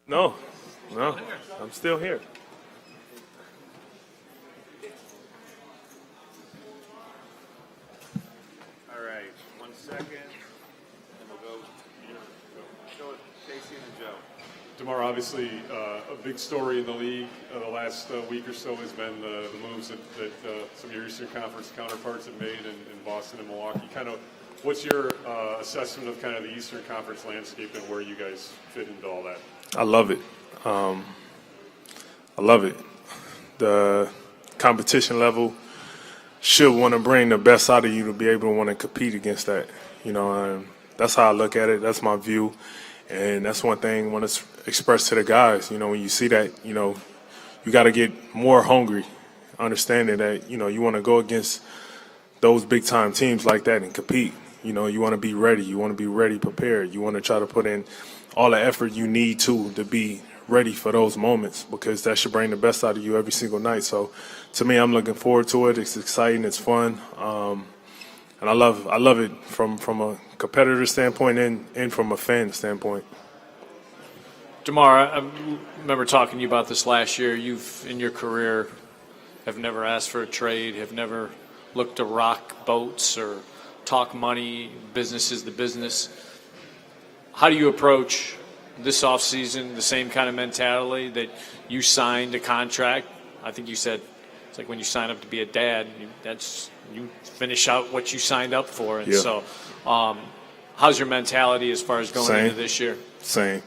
No, I'm still here. All right, 1 second, and we'll go with Casey and Joe. DeMar, obviously a big story in the league the last week or so has been the moves that some of your Eastern Conference counterparts have made in Boston and Milwaukee. Kind of, what's your assessment of kind of the Eastern Conference landscape and where you guys fit into all that? I love it. I love it. The competition level should want to bring the best out of you to be able to want to compete against that. That's how I look at it. That's my view. And that's one thing I want to express to the guys. When you see that, you got to get more hungry, understanding that, you want to go against those big-time teams like that and compete. You want to be ready. You want to be ready, prepared. You want to try to put in all the effort you need to be ready for those moments, because that should bring the best out of you every single night. So to me, I'm looking forward to it. It's exciting. It's fun. And I love it from a competitor standpoint and from a fan standpoint. DeMar, I remember talking to you about this last year. You've, in your career, have never asked for a trade, have never looked to rock boats or talk money, business is the business. How do you approach this offseason, the same kind of mentality that you signed a contract? I think you said it's like when you sign up to be a dad, you finish out what you signed up for. And Yeah. so how's your mentality as far as going Same. into this year? Same.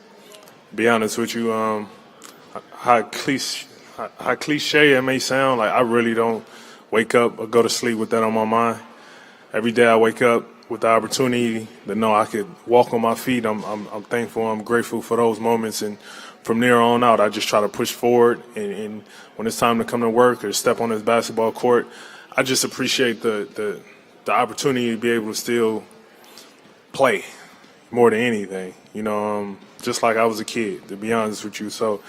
Be honest with you, how cliche it may sound, like I really don't wake up or go to sleep with that on my mind. Every day I wake up with the opportunity to know I could walk on my feet. I'm thankful, I'm grateful for those moments, and from there on out, I just try to push forward. And when it's time to come to work or step on this basketball court, I just appreciate the opportunity to be able to still play more than anything. Just like I was a kid, to be honest with you. So,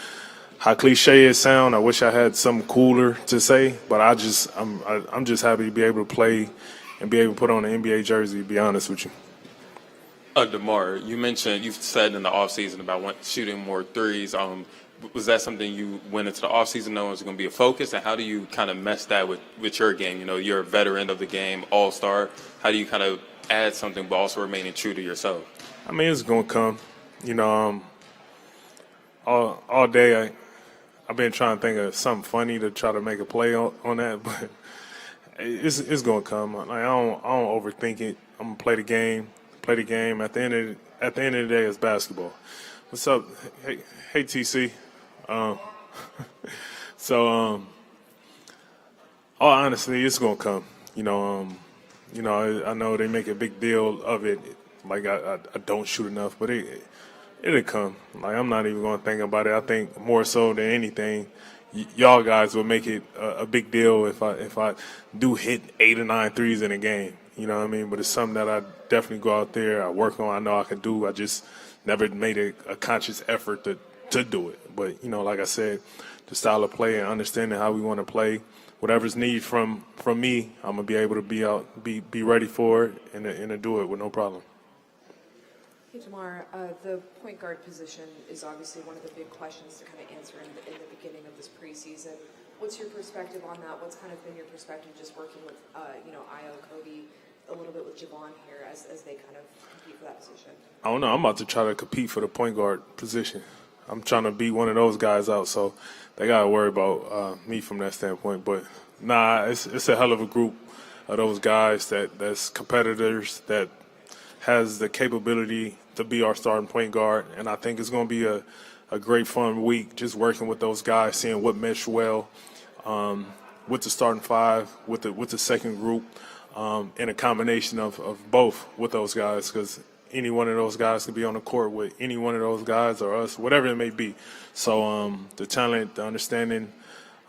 how cliche it sound, I wish I had something cooler to say, but I'm just happy to be able to play and be able to put on an NBA jersey, to be honest with you. DeMar, you said in the offseason about shooting more threes. Was that something you went into the offseason knowing was going to be a focus? And how do you kind of mesh that with your game? You're a veteran of the game, all-star. How do you kind of add something but also remaining true to yourself? I mean, it's going to come. All day I've been trying to think of something funny to try to make a play on that, but it's going to come. Like, I don't overthink it. I'm going to play the game. At the end of the day, it's basketball. What's up? Hey TC. All honestly, it's gonna come. I know they make a big deal of it. Like I don't shoot enough, but it'll come. Like I'm not even gonna think about it. I think more so than anything, y'all guys will make it a big deal if I do hit 8 or 9 threes in a game. You know what I mean? But it's something that I definitely go out there, I work on, I know I can do. I just never made a conscious effort to do it. But, like I said, the style of play and understanding how we want to play, whatever's needed from me, I'm going to be able to be ready for it and do it with no problem. Hey, DeMar, the point guard position is obviously one of the big questions to kind of answer in the beginning of this preseason. What's your perspective on that? What's kind of been your perspective just working with, Io, Cody, a little bit with Jevon here as they kind of compete for that position? I don't know. I'm about to try to compete for the point guard position. I'm trying to beat one of those guys out, so they got to worry about me from that standpoint. But, it's a hell of a group of those guys that's competitors, that has the capability to be our starting point guard. And I think it's going to be a great fun week just working with those guys, seeing what mesh well with the starting five, with the second group, and a combination of both with those guys, because any one of those guys could be on the court with any one of those guys or us, whatever it may be. So the talent, the understanding,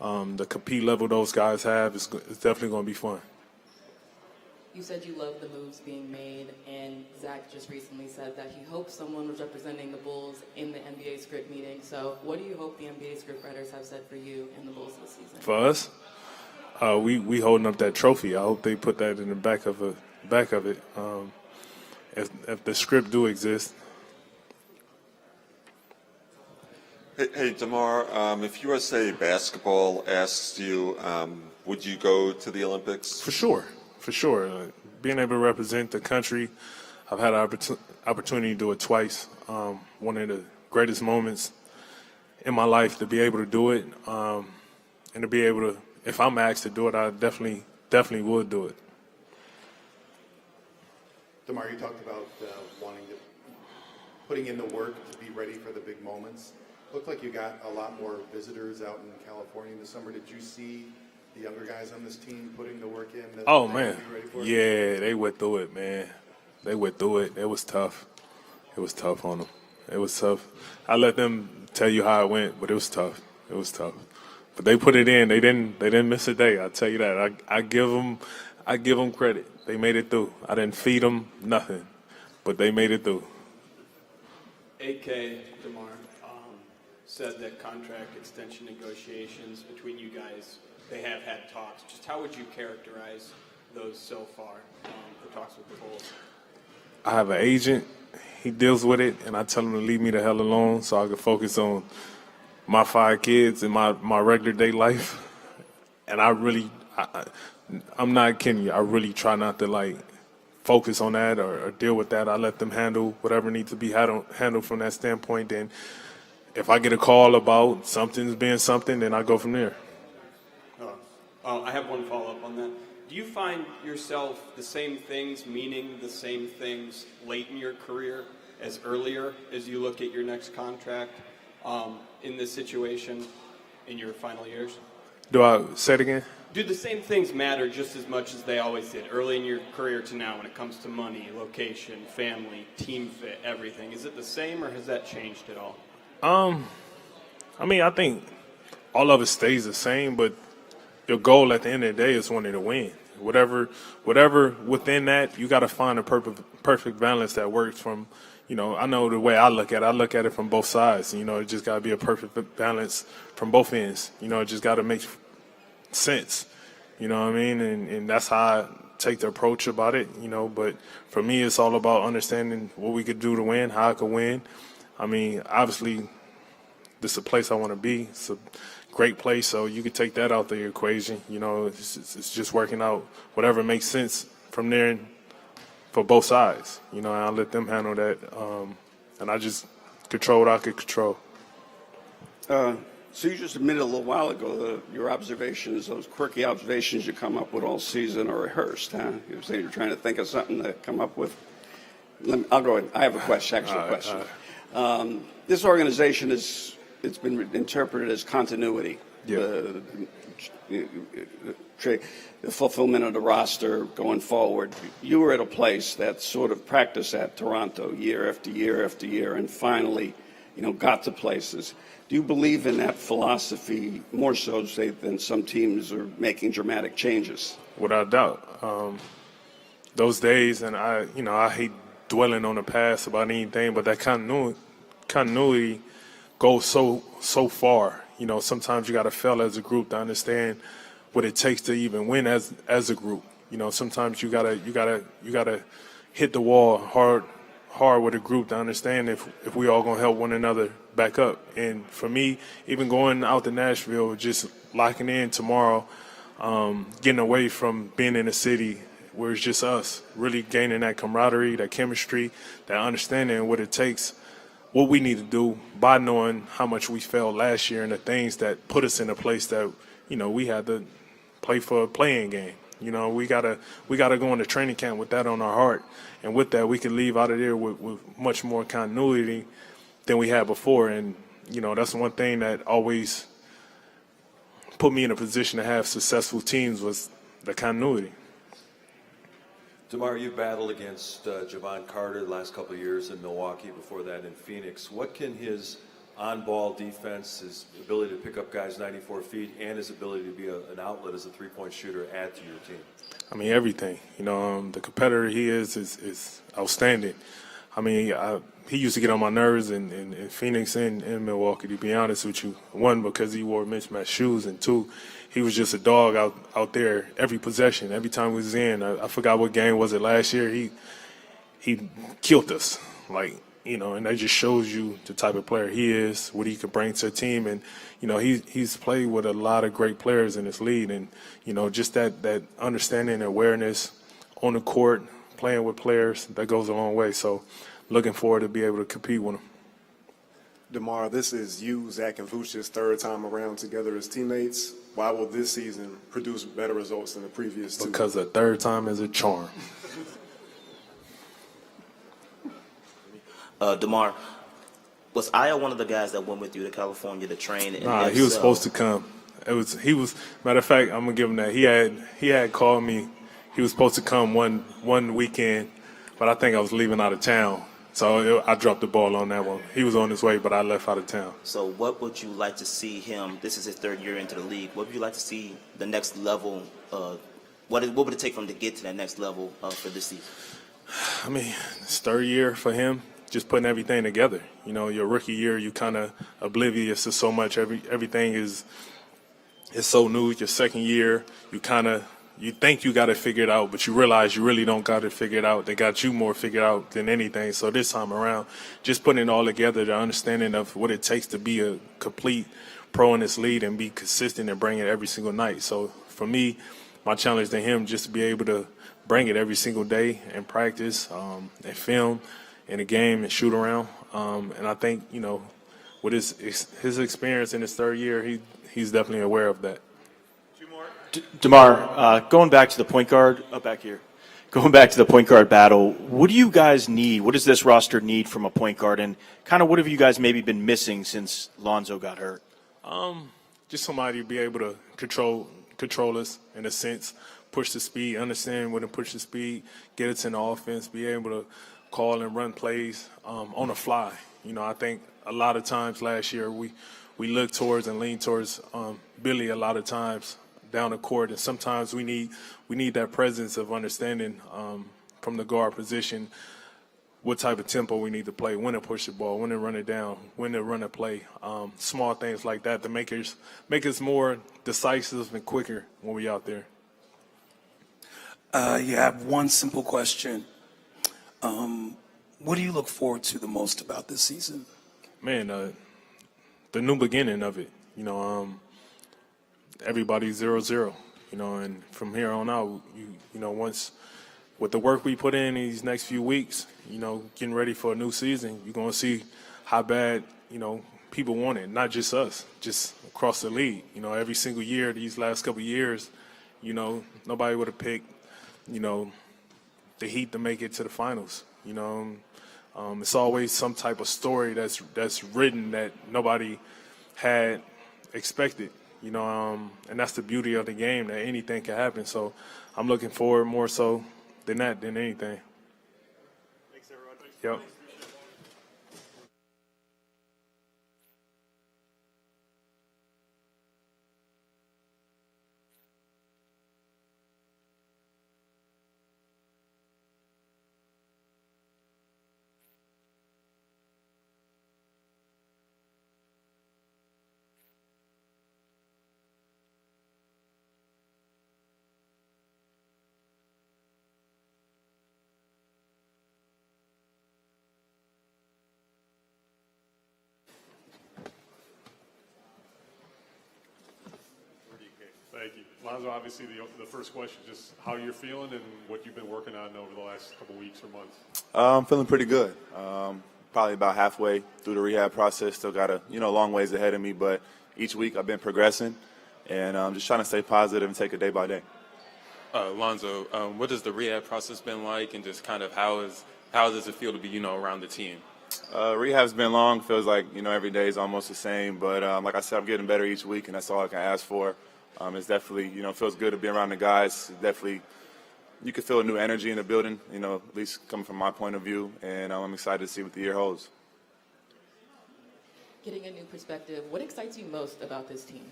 the compete level those guys have is definitely going to be fun. You said you love the moves being made, and Zach just recently said that he hopes someone was representing the Bulls in the NBA script meeting. So what do you hope the NBA script writers have said for you and the Bulls this season? For us, we holding up that trophy. I hope they put that in the back of it. If the script do exist. Hey, DeMar, if USA Basketball asks you, would you go to the Olympics? For sure. Being able to represent the country, I've had an opportunity to do it twice. One of the greatest moments in my life to be able to do it, and to be able to, if I'm asked to do it, I definitely would do it. DeMar, you talked about putting in the work to be ready for the big moments. Looked like you got a lot more visitors out in California this summer. Did you see the younger guys on this team putting the work in? Oh, man. Yeah, they went through it, man. They went through it. It was tough. It was tough on them. It was tough. I let them tell you how it went, but it was tough. But they put it in. They didn't miss a day. I'll tell you that. I give them credit. They made it through. I didn't feed them nothing, but they made it through. AK, DeMar, said that contract extension negotiations between you guys, they have had talks. Just how would you characterize those so far, the talks with the Bulls? I have an agent. He deals with it, and I tell him to leave me the hell alone so I can focus on my 5 kids and my regular day life. And I'm not kidding you. I really try not to focus on that or deal with that. I let them handle whatever needs to be handled from that standpoint. Then if I get a call about something's being something, then I go from there. I have one follow-up on that. Do you find yourself the same things, meaning the same things late in your career as earlier as you look at your next contract in this situation in your final years? Do I say it again? Do the same things matter just as much as they always did, early in your career to now when it comes to money, location, family, team fit, everything? Is it the same or has that changed at all? I mean, I think all of it stays the same, but your goal at the end of the day is wanting to win. Whatever within that, you got to find a perfect balance that works from, I know the way I look at it from both sides. It just got to be a perfect balance from both ends. It just got to make sense. You know what I mean? And that's how I take the approach about it, but for me, it's all about understanding what we could do to win, how I could win. I mean, obviously, this is a place I want to be. It's a great place, so you could take that out the equation. It's just working out whatever makes sense from there for both sides. I'll let them handle that, and I just control what I could control. So you just admitted a little while ago that your observations, those quirky observations you come up with all season are rehearsed, huh? You say you're trying to think of something to come up with. I'll go ahead. I have a question, question. This organization it's been interpreted as continuity. Yeah. The fulfillment of the roster going forward. You were at a place that sort of practiced at Toronto year after year after year and finally, got to places. Do you believe in that philosophy more so, say, than some teams are making dramatic changes? Without doubt. Those days, and I hate dwelling on the past about anything, but that continuity goes so far. Sometimes you got to fail as a group to understand what it takes to even win as a group. Sometimes you gotta hit the wall hard with a group to understand if we all gonna help one another back up. And for me, even going out to Nashville, just locking in tomorrow, getting away from being in a city where it's just us, really gaining that camaraderie, that chemistry, that understanding of what it takes, what we need to do by knowing how much we failed last year and the things that put us in a place that, we had to play for a playing game. We gotta go into training camp with that on our heart. And with that, we can leave out of there with much more continuity than we had before. And, that's one thing that always put me in a position to have successful teams was the continuity. DeMar, you battled against Jevon Carter the last couple of years in Milwaukee, before that in Phoenix. What can his on-ball defense, his ability to pick up guys 94 feet, and his ability to be an outlet as a three-point shooter add to your team? I mean, everything. The competitor he is outstanding. I mean, he used to get on my nerves in Phoenix and in Milwaukee, to be honest with you. One, because he wore mismatched shoes, and two, he was just a dog out there every possession, every time we was in. I forgot what game was it last year. He killed us, and that just shows you the type of player he is, what he could bring to a team. And, he's played with a lot of great players in this league. And, just that understanding and awareness on the court, playing with players, that goes a long way. So looking forward to be able to compete with him. DeMar, this is you, Zach, and Vucevic's third time around together as teammates. Why will this season produce better results than the previous two? Because the third time is a charm. DeMar, was Aya one of the guys that went with you to California to train? Nah, he was supposed to come. Matter of fact, I'm gonna give him that. He had called me. He was supposed to come one weekend, but I think I was leaving out of town, so I dropped the ball on that one. He was on his way, but I left out of town. So what would you like to see him? This is his third year into the league. What would you like to see the next level? What would it take for him to get to that next level for this season? I mean, it's third year for him. Just putting everything together. Your rookie year, you kind of oblivious to so much. Everything is so new. Your second year, you think you got it figured out, but you realize you really don't got it figured out. They got you more figured out than anything. So this time around, just putting it all together, the understanding of what it takes to be a complete pro in this league and be consistent and bring it every single night. So for me, my challenge to him just to be able to bring it every single day in practice, and film, in the game, and shoot around. And I think, with his experience in his third year, he's definitely aware of that. DeMar, going back to the point guard, back here. Going back to the point guard battle, what do you guys need? What does this roster need from a point guard? And kind of what have you guys maybe been missing since Lonzo got hurt? Just somebody to be able to control us in a sense, push the speed, understand when to push the speed, get us in the offense, be able to call and run plays on the fly. I think a lot of times last year we looked towards and leaned towards Billy a lot of times down the court, and sometimes we need that presence of understanding from the guard position what type of tempo we need to play, when to push the ball, when to run it down, when to run a play, small things like that to make us more decisive and quicker when we out there. I have one simple question. What do you look forward to the most about this season? Man, the new beginning of it. Everybody's 0-0, and from here on out, once with the work we put in these next few weeks, getting ready for a new season, you're going to see how bad, people want it, not just us, just across the league. Every single year, these last couple of years, nobody would have picked, the Heat to make it to the finals. It's always some type of story that's written that nobody had expected. And that's the beauty of the game, that anything can happen. So I'm looking forward more so than anything. Thanks, everyone. Yep. Thank you. Lonzo, obviously the first question, just how you're feeling and what you've been working on over the last couple weeks or months. I'm feeling pretty good. Probably about halfway through the rehab process. Still got a long ways ahead of me, but each week I've been progressing, and I'm just trying to stay positive and take it day by day. Lonzo, what has the rehab process been like, and just kind of how does it feel to be around the team? Rehab's been long. Feels like every day is almost the same, but like I said, I'm getting better each week, and that's all I can ask for. It's definitely feels good to be around the guys. Definitely, you can feel a new energy in the building. At least coming from my point of view, and I'm excited to see what the year holds. Getting a new perspective, what excites you most about this team?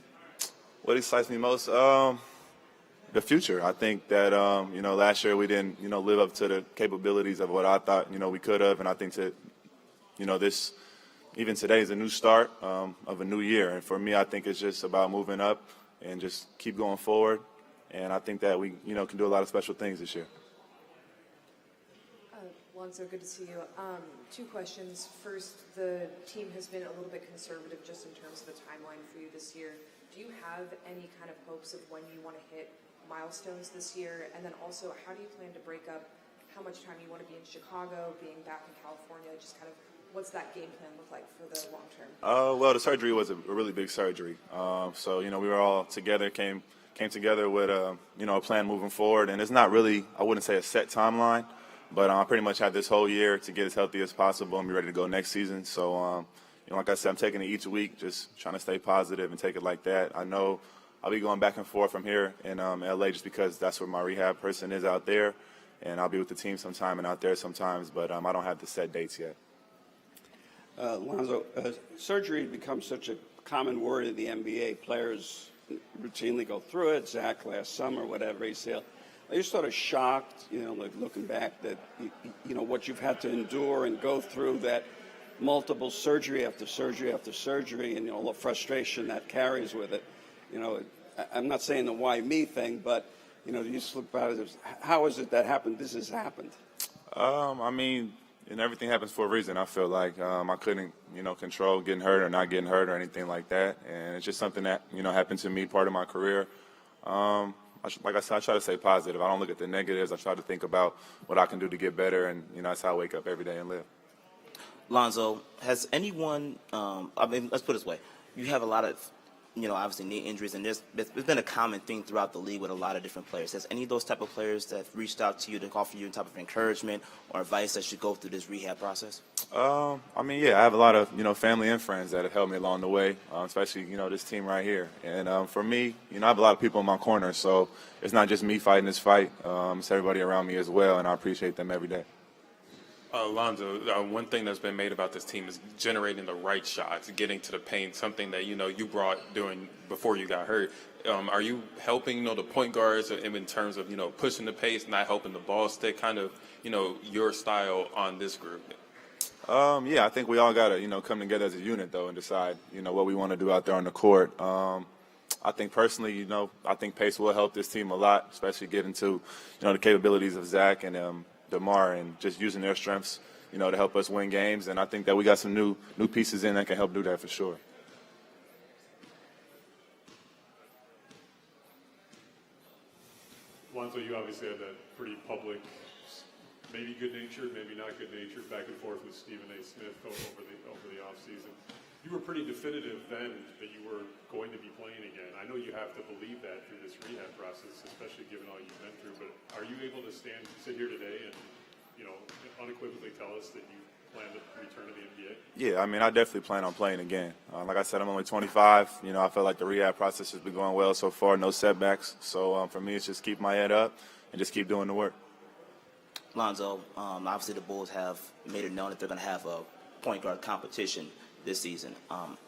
What excites me most? The future. I think that last year we didn't live up to the capabilities of what I thought we could have, and I think that this even today is a new start of a new year. And for me, I think it's just about moving up and just keep going forward. And I think that we can do a lot of special things this year. Lonzo, good to see you. Two questions. First, the team has been a little bit conservative just in terms of the timeline for you this year. Do you have any kind of hopes of when you want to hit milestones this year? And then also, how do you plan to break up how much time you want to be in Chicago, being back in California, just kind of what's that game plan look like for the long term? Well, the surgery was a really big surgery. So, we were all together, came together with a plan moving forward. And it's not really, I wouldn't say a set timeline, but I pretty much had this whole year to get as healthy as possible and be ready to go next season. So, like I said, I'm taking it each week, just trying to stay positive and take it like that. I know I'll be going back and forth from here in LA just because that's where my rehab person is out there. And I'll be with the team sometime and out there sometimes, but I don't have the set dates yet. Lonzo, surgery becomes such a common word in the NBA. Players routinely go through it. Zach last summer, whatever, ACL. Are you sort of shocked, like looking back, that what you've had to endure and go through, that multiple surgery after surgery after surgery, and all the frustration that carries with it? I'm not saying the why me thing, but you just look back at it. How is it that happened? This has happened. And everything happens for a reason. I feel like I couldn't, control getting hurt or not getting hurt or anything like that. And it's just something that, happened to me, part of my career. like I said, I try to stay positive. I don't look at the negatives. I try to think about what I can do to get better, and that's how I wake up every day and live. Lonzo, has anyone, I mean, let's put it this way. You have a lot of, obviously knee injuries, and there's been a common thing throughout the league with a lot of different players. Has any of those type of players that have reached out to you to offer you a type of encouragement or advice that should go through this rehab process? I have a lot of, family and friends that have helped me along the way, especially, this team right here. And for me, I have a lot of people in my corner, so it's not just me fighting this fight. It's everybody around me as well, and I appreciate them every day. Lonzo, one thing that's been made about this team is generating the right shots, getting to the paint, something that, you brought before you got hurt. Are you helping, the point guards in terms of, pushing the pace, not helping the ball stick, kind of, your style on this group? I think we all got to, come together as a unit, though, and decide, what we want to do out there on the court. I think personally, I think pace will help this team a lot, especially getting to, the capabilities of Zach and DeMar and just using their strengths, to help us win games. And I think that we got some new pieces in that can help do that for sure. Lonzo, you obviously had that pretty public, maybe good-natured, maybe not good-natured, back and forth with Stephen A. Smith over the offseason. You were pretty definitive then that you were going to be playing again. I know you have to believe that through this rehab process, especially given all you've been through. But are you able to sit here today and, unequivocally tell us that you plan to return to the NBA? Yeah, I definitely plan on playing again. Like I said, I'm only 25. I feel like the rehab process has been going well so far, no setbacks. So for me, it's just keep my head up and just keep doing the work. Lonzo, obviously the Bulls have made it known that they're going to have a point guard competition this season.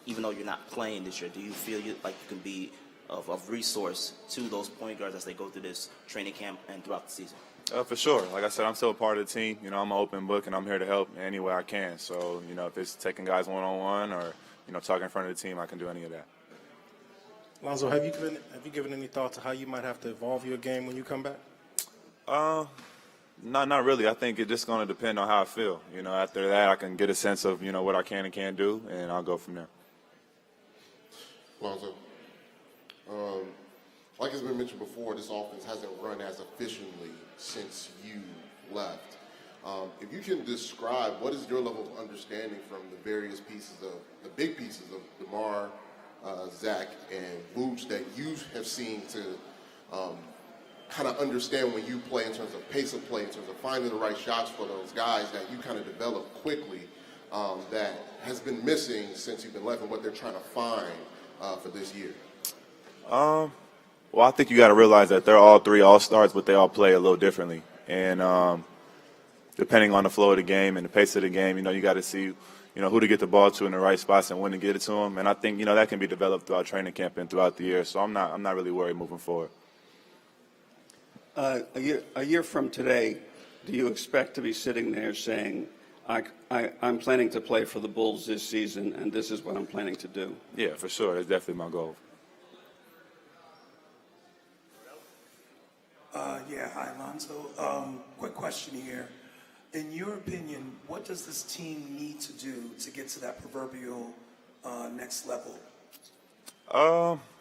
Even though you're not playing this year, do you feel like you can be of resource to those point guards as they go through this training camp and throughout the season? For sure. Like I said, I'm still a part of the team. I'm an open book, and I'm here to help any way I can. So, if it's taking guys one-on-one or, talking in front of the team, I can do any of that. Lonzo, have you given any thought to how you might have to evolve your game when you come back? Not really. I think it's just going to depend on how I feel. After that, I can get a sense of, what I can and can't do, and I'll go from there. Lonzo, like has been mentioned before, this offense hasn't run as efficiently since you left. If you can describe what is your level of understanding from the various pieces of the big pieces of DeMar, Zach, and Vooch that you have seen to kind of understand when you play in terms of pace of play, in terms of finding the right shots for those guys that you kind of develop quickly, that has been missing since you've been left, and what they're trying to find for this year? Well, I think you got to realize that they're all three all-stars, but they all play a little differently. And depending on the flow of the game and the pace of the game, you got to see, who to get the ball to in the right spots and when to get it to them. And I think, that can be developed throughout training camp and throughout the year. So I'm not really worried moving forward. A year from today, do you expect to be sitting there saying, I'm planning to play for the Bulls this season, and this is what I'm planning to do? Yeah, for sure. That's definitely my goal. Hi, Lonzo. Quick question here. In your opinion, what does this team need to do to get to that proverbial next level?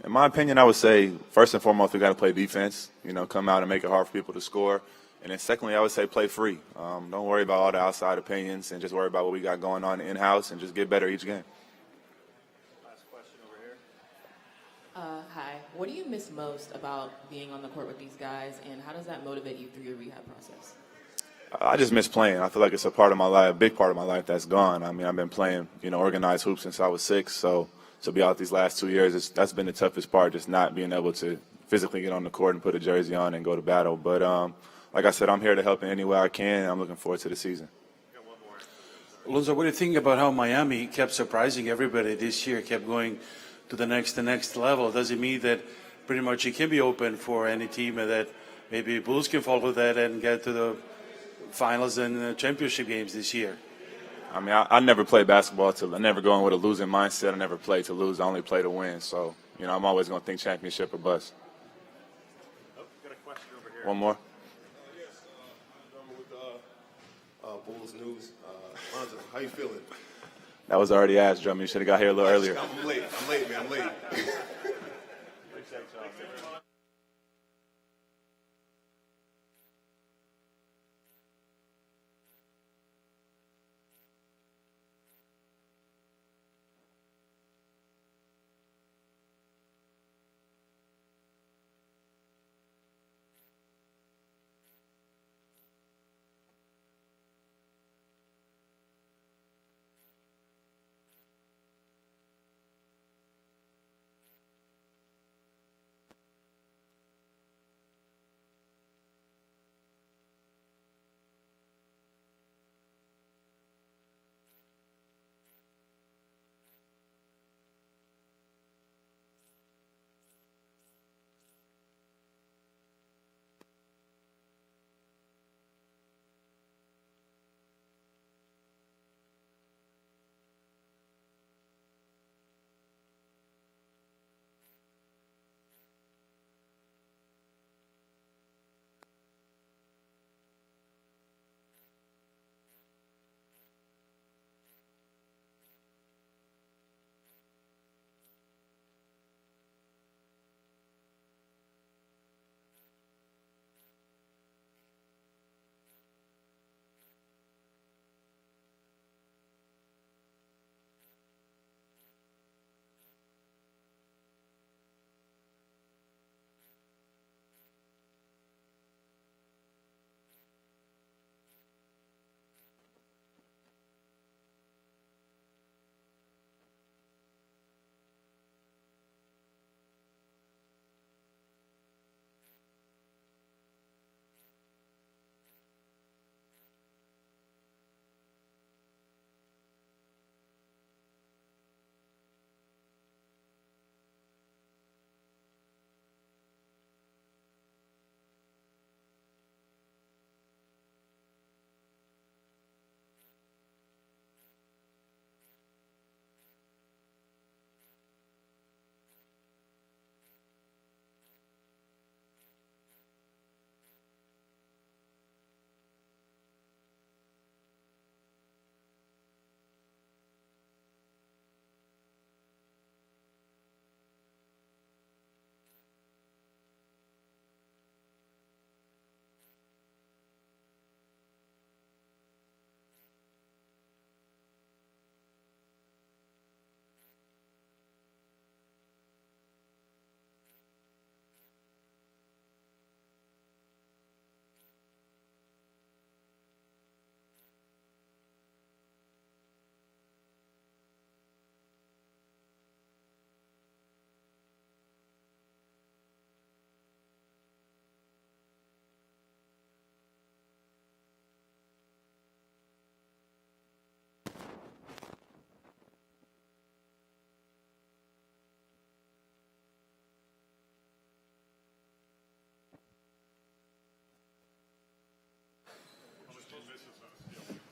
In my opinion, I would say, first and foremost, we got to play defense, come out and make it hard for people to score. And then secondly, I would say play free. Don't worry about all the outside opinions and just worry about what we got going on in-house and just get better each game. Last question over here. Hi. What do you miss most about being on the court with these guys, and how does that motivate you through your rehab process? I just miss playing. I feel like it's a part of my life, a big part of my life that's gone. I've been playing, organized hoops since I was 6, so to be out these last 2 years, that's been the toughest part, just not being able to physically get on the court and put a jersey on and go to battle. But like I said, I'm here to help in any way I can, and I'm looking forward to the season. Lonzo, what do you think about how Miami kept surprising everybody this year, kept going to the next level? Does it mean that pretty much it can be open for any team and that maybe Bulls can follow that and get to the finals and championship games this year? I never play basketball I never go in with a losing mindset. I never play to lose. I only play to win. So, I'm always going to think championship or bust. Oh, got a question over here. One more. Bulls news. Lonzo, how you feeling? That was already asked, Drummond. You should have got here a little earlier. I'm late, man. I'm late.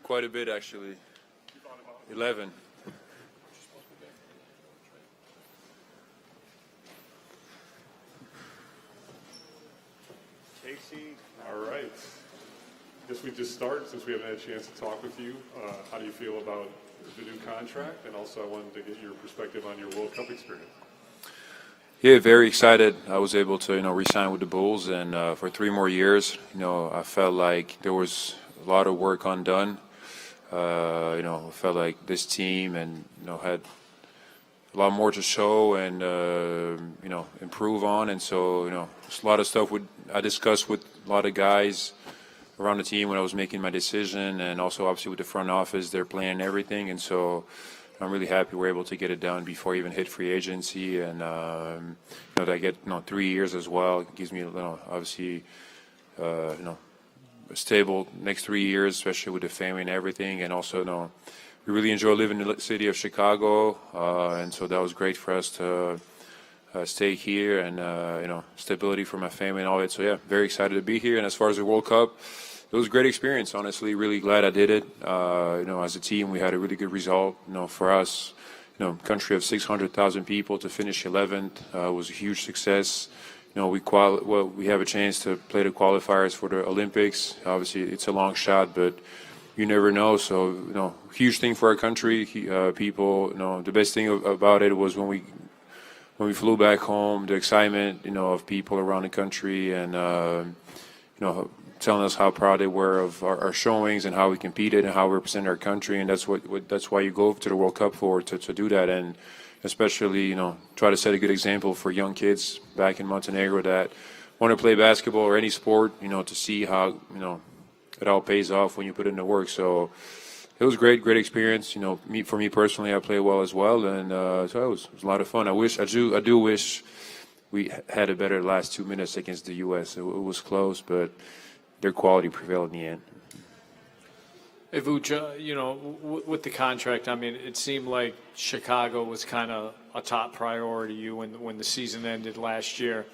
quite a bit, actually. 11. Casey, all right. Guess we just start since we haven't had a chance to talk with you. How do you feel about the new contract? And also I wanted to get your perspective on your World Cup experience. Yeah, very excited. I was able to, re-sign with the Bulls, and for 3 more years. I felt like there was a lot of work undone. I felt like this team and had a lot more to show and improve on, and so there's a lot of stuff I discussed with a lot of guys around the team when I was making my decision, and also obviously with the front office, they're planning everything, and so I'm really happy we're able to get it done before I even hit free agency, and that I get 3 years as well. It gives me obviously a stable next 3 years, especially with the family and everything, and also we really enjoy living in the city of Chicago, and so that was great for us to stay here, and stability for my family and all that. So yeah, very excited to be here. And as far as the World Cup, it was a great experience, honestly. Really glad I did it. As a team, we had a really good result. For us, country of 600,000 people, to finish 11th was a huge success. We have a chance to play the qualifiers for the Olympics. Obviously, it's a long shot, but you never know. So, huge thing for our country. People, the best thing about it was when we flew back home, the excitement, of people around the country, and telling us how proud they were of our showings and how we competed and how we represent our country, and that's why you go to the World Cup to do that, and especially try to set a good example for young kids back in Montenegro that want to play basketball or any sport, to see how it all pays off when you put in the work. So it was great experience. For me personally, I played well as well, and so it was a lot of fun. I do wish we had a better last 2 minutes against the U.S. It was close, but their quality prevailed in the end. Hey, Vooch, with the contract, I mean, it seemed like Chicago was kind of a top priority to you when the season ended last year.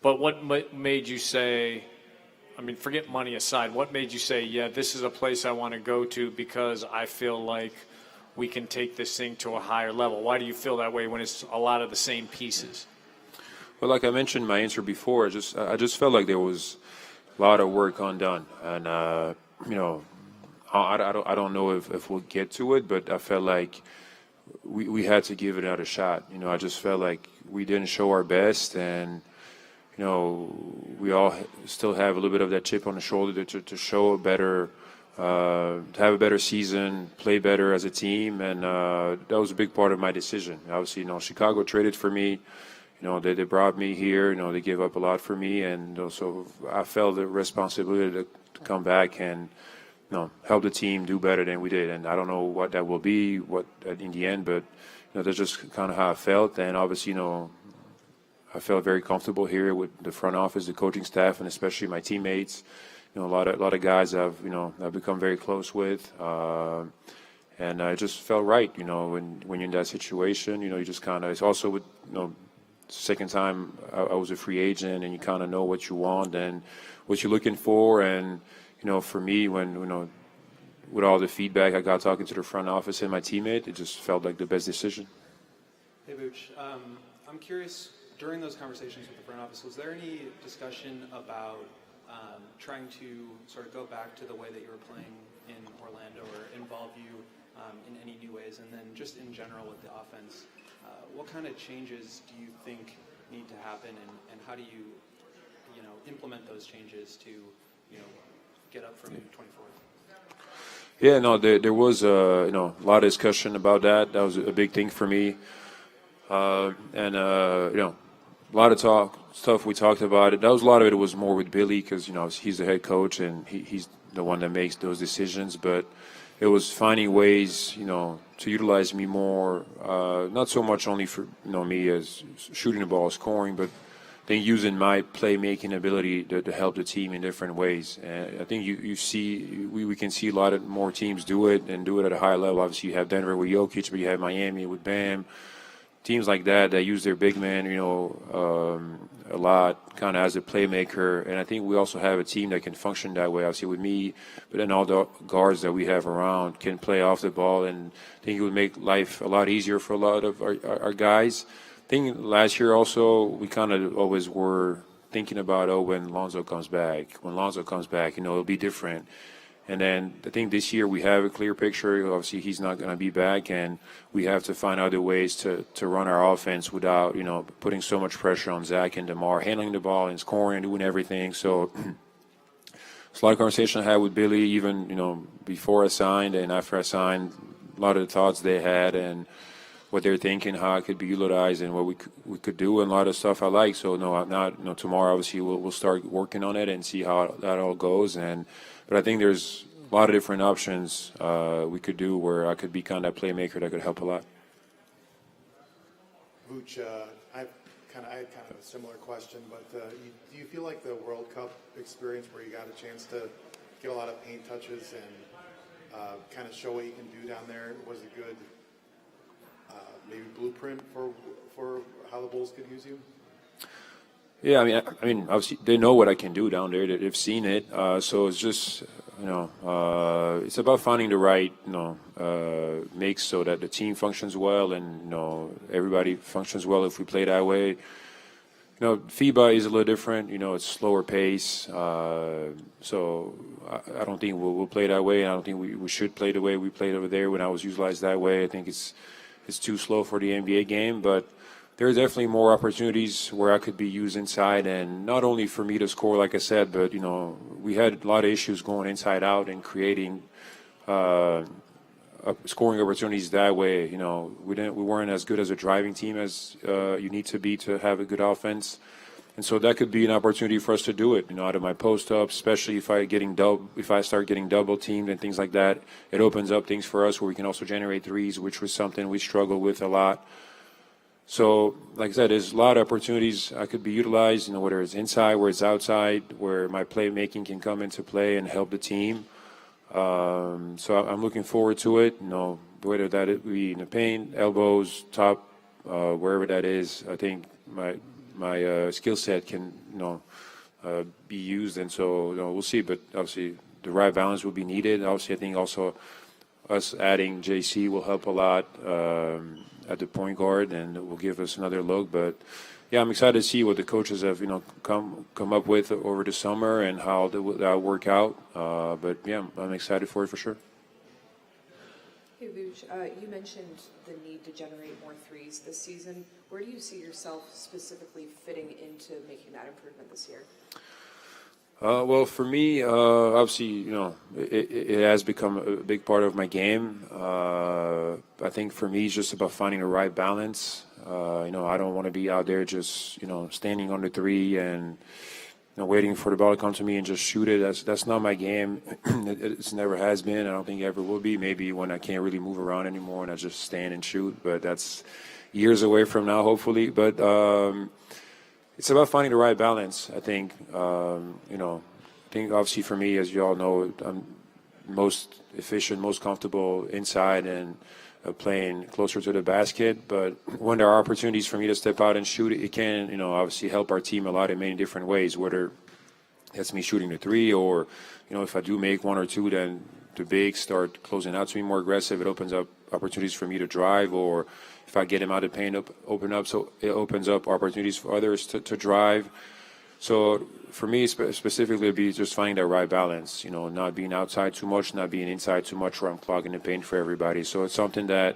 But what made you say, I mean, forget money aside, what made you say, yeah, this is a place I want to go to because I feel like we can take this thing to a higher level? Why do you feel that way when it's a lot of the same pieces? Well, like I mentioned in my answer before, I just felt like there was a lot of work undone, and I don't know if we'll get to it, but I felt like we had to give it another shot. I just felt like we didn't show our best, and we all still have a little bit of that chip on the shoulder to show a better, to have a better season, play better as a team, and that was a big part of my decision. Obviously, Chicago traded for me. They brought me here. They gave up a lot for me, and so I felt the responsibility to come back and help the team do better than we did. And I don't know what that will be, in the end, but that's just kind of how I felt. And obviously, I felt very comfortable here with the front office, the coaching staff, and especially my teammates. A lot of guys I've become very close with, and I just felt right. When you're in that situation, you just kind of. It's also with second time I was a free agent, and you kind of know what you want and what you're looking for. And for me, when with all the feedback I got talking to the front office and my teammate, it just felt like the best decision. Hey, Vooch, I'm curious, during those conversations with the front office, was there any discussion about trying to sort of go back to the way that you were playing in Orlando or involve you in any new ways? And then just in general with the offense, what kind of changes do you think need to happen, and how do you implement those changes to get up from 24th? Yeah, there was a lot of discussion about that. That was a big thing for me, and a lot of stuff we talked about. That was a lot of it was more with Billy because he's the head coach and he's the one that makes those decisions. But it was finding ways to utilize me more, not so much only for me as shooting the ball, scoring, but then using my playmaking ability to help the team in different ways. And I think we can see a lot of more teams do it and do it at a high level. Obviously, you have Denver with Jokic, but you have Miami with Bam. teams like that use their big man, a lot, kind of as a playmaker. And I think we also have a team that can function that way, obviously with me, but then all the guards that we have around can play off the ball, and I think it would make life a lot easier for a lot of our guys. I think last year also we kind of always were thinking about, when Lonzo comes back, it'll be different. And then I think this year we have a clear picture. Obviously, he's not going to be back, and we have to find other ways to run our offense without, putting so much pressure on Zach and DeMar, handling the ball and scoring and doing everything. So it's a lot of conversation I had with Billy, even, before I signed and after I signed, a lot of the thoughts they had and what they're thinking, how I could be utilized and what we could do, and a lot of stuff I like. So, no, I'm not, tomorrow, obviously, we'll start working on it and see how that all goes. But I think there's a lot of different options we could do where I could be kind of that playmaker that could help a lot. Vooch, I had kind of a similar question, but do you feel like the World Cup experience where you got a chance to get a lot of paint touches and kind of show what you can do down there was a good maybe blueprint for how the Bulls could use you? Yeah, I mean, obviously they know what I can do down there. They've seen it, so it's just, it's about finding the right, mix so that the team functions well and everybody functions well if we play that way. FIBA is a little different. It's slower pace, so I don't think we'll play that way. I don't think we should play the way we played over there when I was utilized that way. I think it's too slow for the NBA game, but there are definitely more opportunities where I could be used inside, and not only for me to score, like I said, but we had a lot of issues going inside out and creating scoring opportunities that way. We weren't as good as a driving team as you need to be to have a good offense, and so that could be an opportunity for us to do it. Out of my post up, especially if I start getting double teamed and things like that, it opens up things for us where we can also generate threes, which was something we struggled with a lot. So, like I said, there's a lot of opportunities I could be utilized, whether it's inside, where it's outside, where my playmaking can come into play and help the team. So I'm looking forward to it, whether that be in the paint, elbows, top, wherever that is. I think my skill set can, be used, and so we'll see. But obviously, the right balance will be needed. Obviously, I think also us adding JC will help a lot at the point guard, and it will give us another look. But yeah, I'm excited to see what the coaches have come up with over the summer and how that will work out. But yeah, I'm excited for it for sure. Hey Vooch, you mentioned the need to generate more threes this season. Where do you see yourself specifically fitting into making that improvement this year? Well, for me, obviously, it has become a big part of my game. I think for me, it's just about finding the right balance. I don't want to be out there just, standing on the three and waiting for the ball to come to me and just shoot it. That's not my game. It never has been. I don't think it ever will be. Maybe when I can't really move around anymore and I just stand and shoot. But that's years away from now, hopefully. But it's about finding the right balance, I think. I think obviously for me, as you all know, I'm most efficient, most comfortable inside and playing closer to the basket. But when there are opportunities for me to step out and shoot, it can, obviously help our team a lot in many different ways, whether that's me shooting the three or, if I do make one or two, then the bigs start closing out to me more aggressive. It opens up opportunities for me to drive, or if I get him out of paint, open up, so it opens up opportunities for others to drive. So for me, specifically, it'd be just finding that right balance, not being outside too much, not being inside too much where I'm clogging the paint for everybody. So it's something that,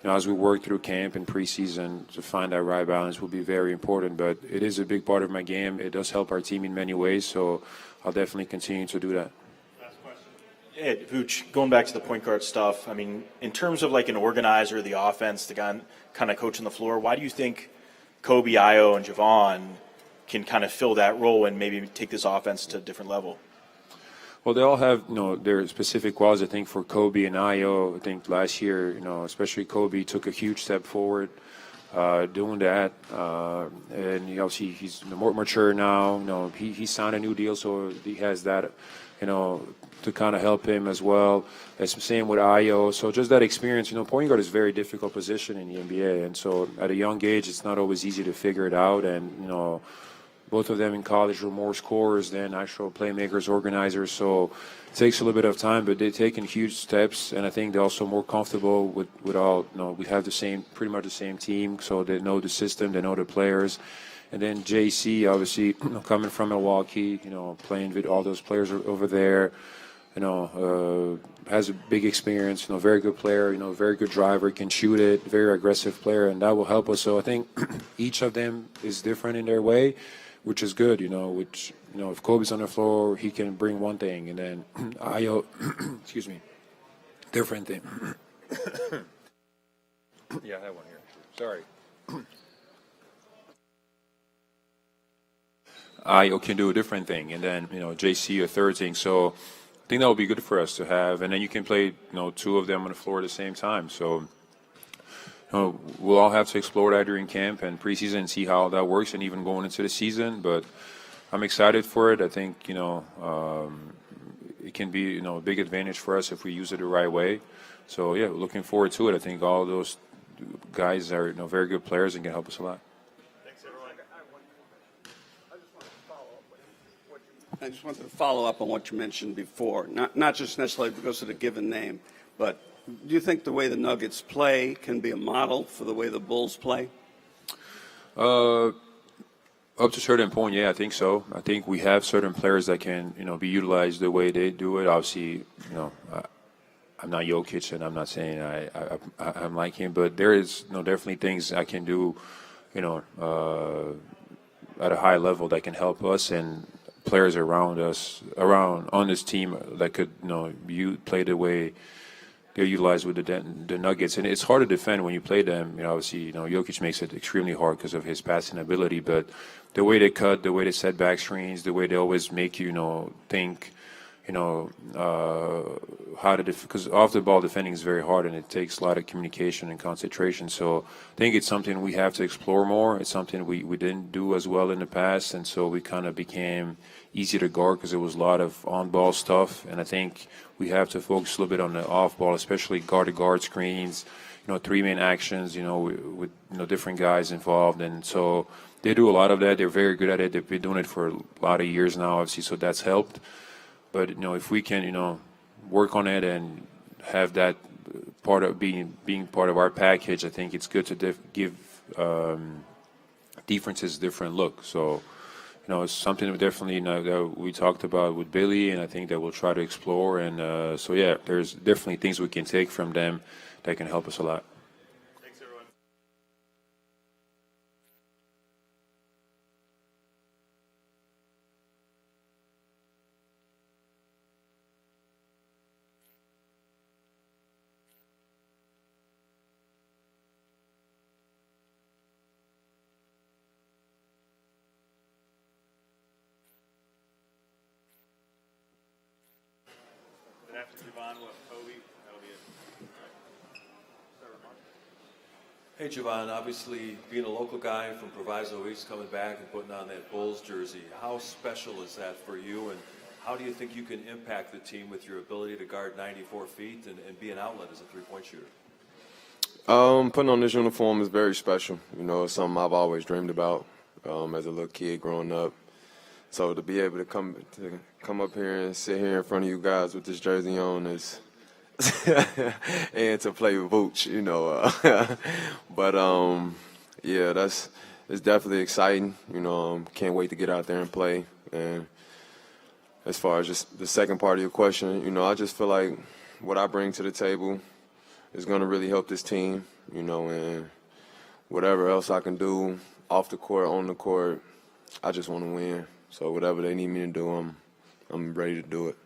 as we work through camp and preseason, to find that right balance will be very important. But it is a big part of my game. It does help our team in many ways, so I'll definitely continue to do that. Yeah, Vooch, going back to the point guard stuff, I mean, in terms of like an organizer of the offense, the guy kind of coaching the floor, why do you think Kobe, Io, and Jevon can kind of fill that role and maybe take this offense to a different level? Well, they all have, their specific qualities. I think for Kobe and Io, I think last year, especially Kobe took a huge step forward doing that. And obviously he's more mature now. He signed a new deal, so he has that to kind of help him as well. It's the same with Ayo. So just that experience, point guard is a very difficult position in the NBA. And so at a young age, it's not always easy to figure it out. And, both of them in college were more scorers than actual playmakers, organizers. So it takes a little bit of time, but they've taken huge steps. And I think they're also more comfortable with all, we have pretty much the same team. So they know the system, they know the players. And then JC, obviously, coming from Milwaukee, playing with all those players over there, has a big experience, very good player, very good driver, can shoot it, very aggressive player, and that will help us. So I think each of them is different in their way, which is good, if Kobe's on the floor, he can bring one thing, and then Ayo, excuse me, different thing. Yeah, I have one here. Sorry. Ayo can do a different thing, and then JC a third thing. So I think that would be good for us to have, and then you can play two of them on the floor at the same time. So we'll all have to explore that during camp and preseason and see how that works, and even going into the season. But I'm excited for it. I think it can be a big advantage for us if we use it the right way. So yeah, looking forward to it. I think all those guys are very good players and can help us a lot. I just wanted to follow up on what you mentioned before, not just necessarily because of the given name, but do you think the way the Nuggets play can be a model for the way the Bulls play? Up to a certain point, yeah, I think so. I think we have certain players that can, be utilized the way they do it. Obviously, I'm not Jokic, and I'm not saying I'm like him, but there is definitely things I can do, at a high level that can help us, and players around on this team that could you play the way they're utilized with the Nuggets. And it's hard to defend when you play them. Obviously, Jokic makes it extremely hard because of his passing ability, but the way they cut, the way they set back screens, the way they always make you think how to because off the ball defending is very hard, and it takes a lot of communication and concentration. So I think it's something we have to explore more. It's something we didn't do as well in the past, and so we kind of became easy to guard because there was a lot of on-ball stuff. And I think we have to focus a little bit on the off-ball, especially guard-to-guard screens, three-man actions, with different guys involved. And so they do a lot of that. They're very good at it. They've been doing it for a lot of years now, obviously, so that's helped. But, if we can, work on it and have that part of being part of our package, I think it's good to give defenses a different look. So, it's something that definitely that we talked about with Billy, and I think that we'll try to explore. And so, yeah, there's definitely things we can take from them that can help us a lot. Hey, Jevon, obviously being a local guy from Proviso East coming back and putting on that Bulls jersey, how special is that for you, and how do you think you can impact the team with your ability to guard 94 feet and be an outlet as a three-point shooter? Putting on this uniform is very special. It's something I've always dreamed about as a little kid growing up. So to be able to come up here and sit here in front of you guys with this jersey on is and to play with Vooch, but yeah, it's definitely exciting. Can't wait to get out there and play. And as far as just the second part of your question, I just feel like what I bring to the table is going to really help this team, and whatever else I can do off the court, on the court, I just want to win. So whatever they need me to do, I'm ready to do it.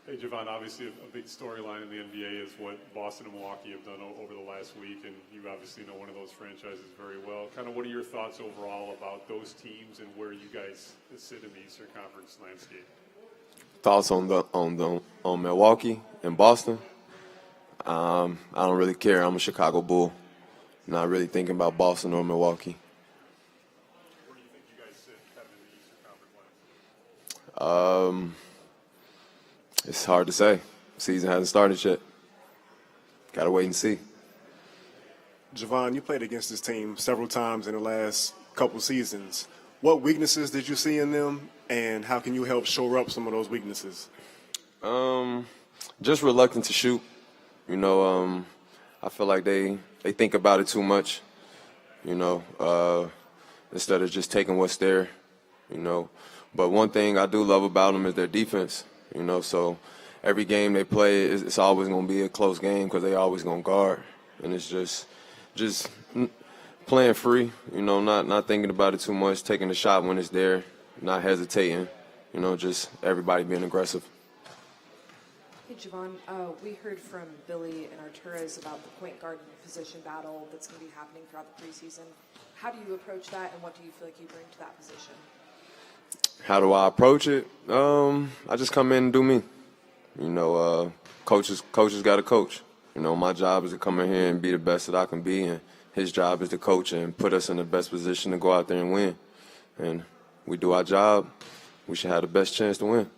Hey, Jevon, obviously a big storyline in the NBA is what Boston and Milwaukee have done over the last week, and you obviously know one of those franchises very well. Kind of what are your thoughts overall about those teams and where you guys sit in the Eastern Conference landscape? Thoughts on Milwaukee and Boston? I don't really care. I'm a Chicago Bull. Not really thinking about Boston or Milwaukee. Where do you think you guys sit in the Eastern Conference landscape? It's hard to say. Season hasn't started yet. Got to wait and see. Jevon, you played against this team several times in the last couple seasons. What weaknesses did you see in them, and how can you help shore up some of those weaknesses? Just reluctant to shoot. You know, I feel like they think about it too much, you know, instead of just taking what's there, you know. But one thing I do love about them is their defense, you know. So every game they play, it's always going to be a close game because they always going to guard. And it's just playing free, you know, not thinking about it too much, taking the shot when it's there, not hesitating, you know, just everybody being aggressive. Hey, Jevon, we heard from Billy and Arturas about the point guard position battle that's going to be happening throughout the preseason. How do you approach that, and what do you feel like you bring to that position? How do I approach it? I just come in and do me. You know, coaches got to coach. You know, my job is to come in here and be the best that I can be, and his job is to coach and put us in the best position to go out there and win. And we do our job, we should have the best chance to win.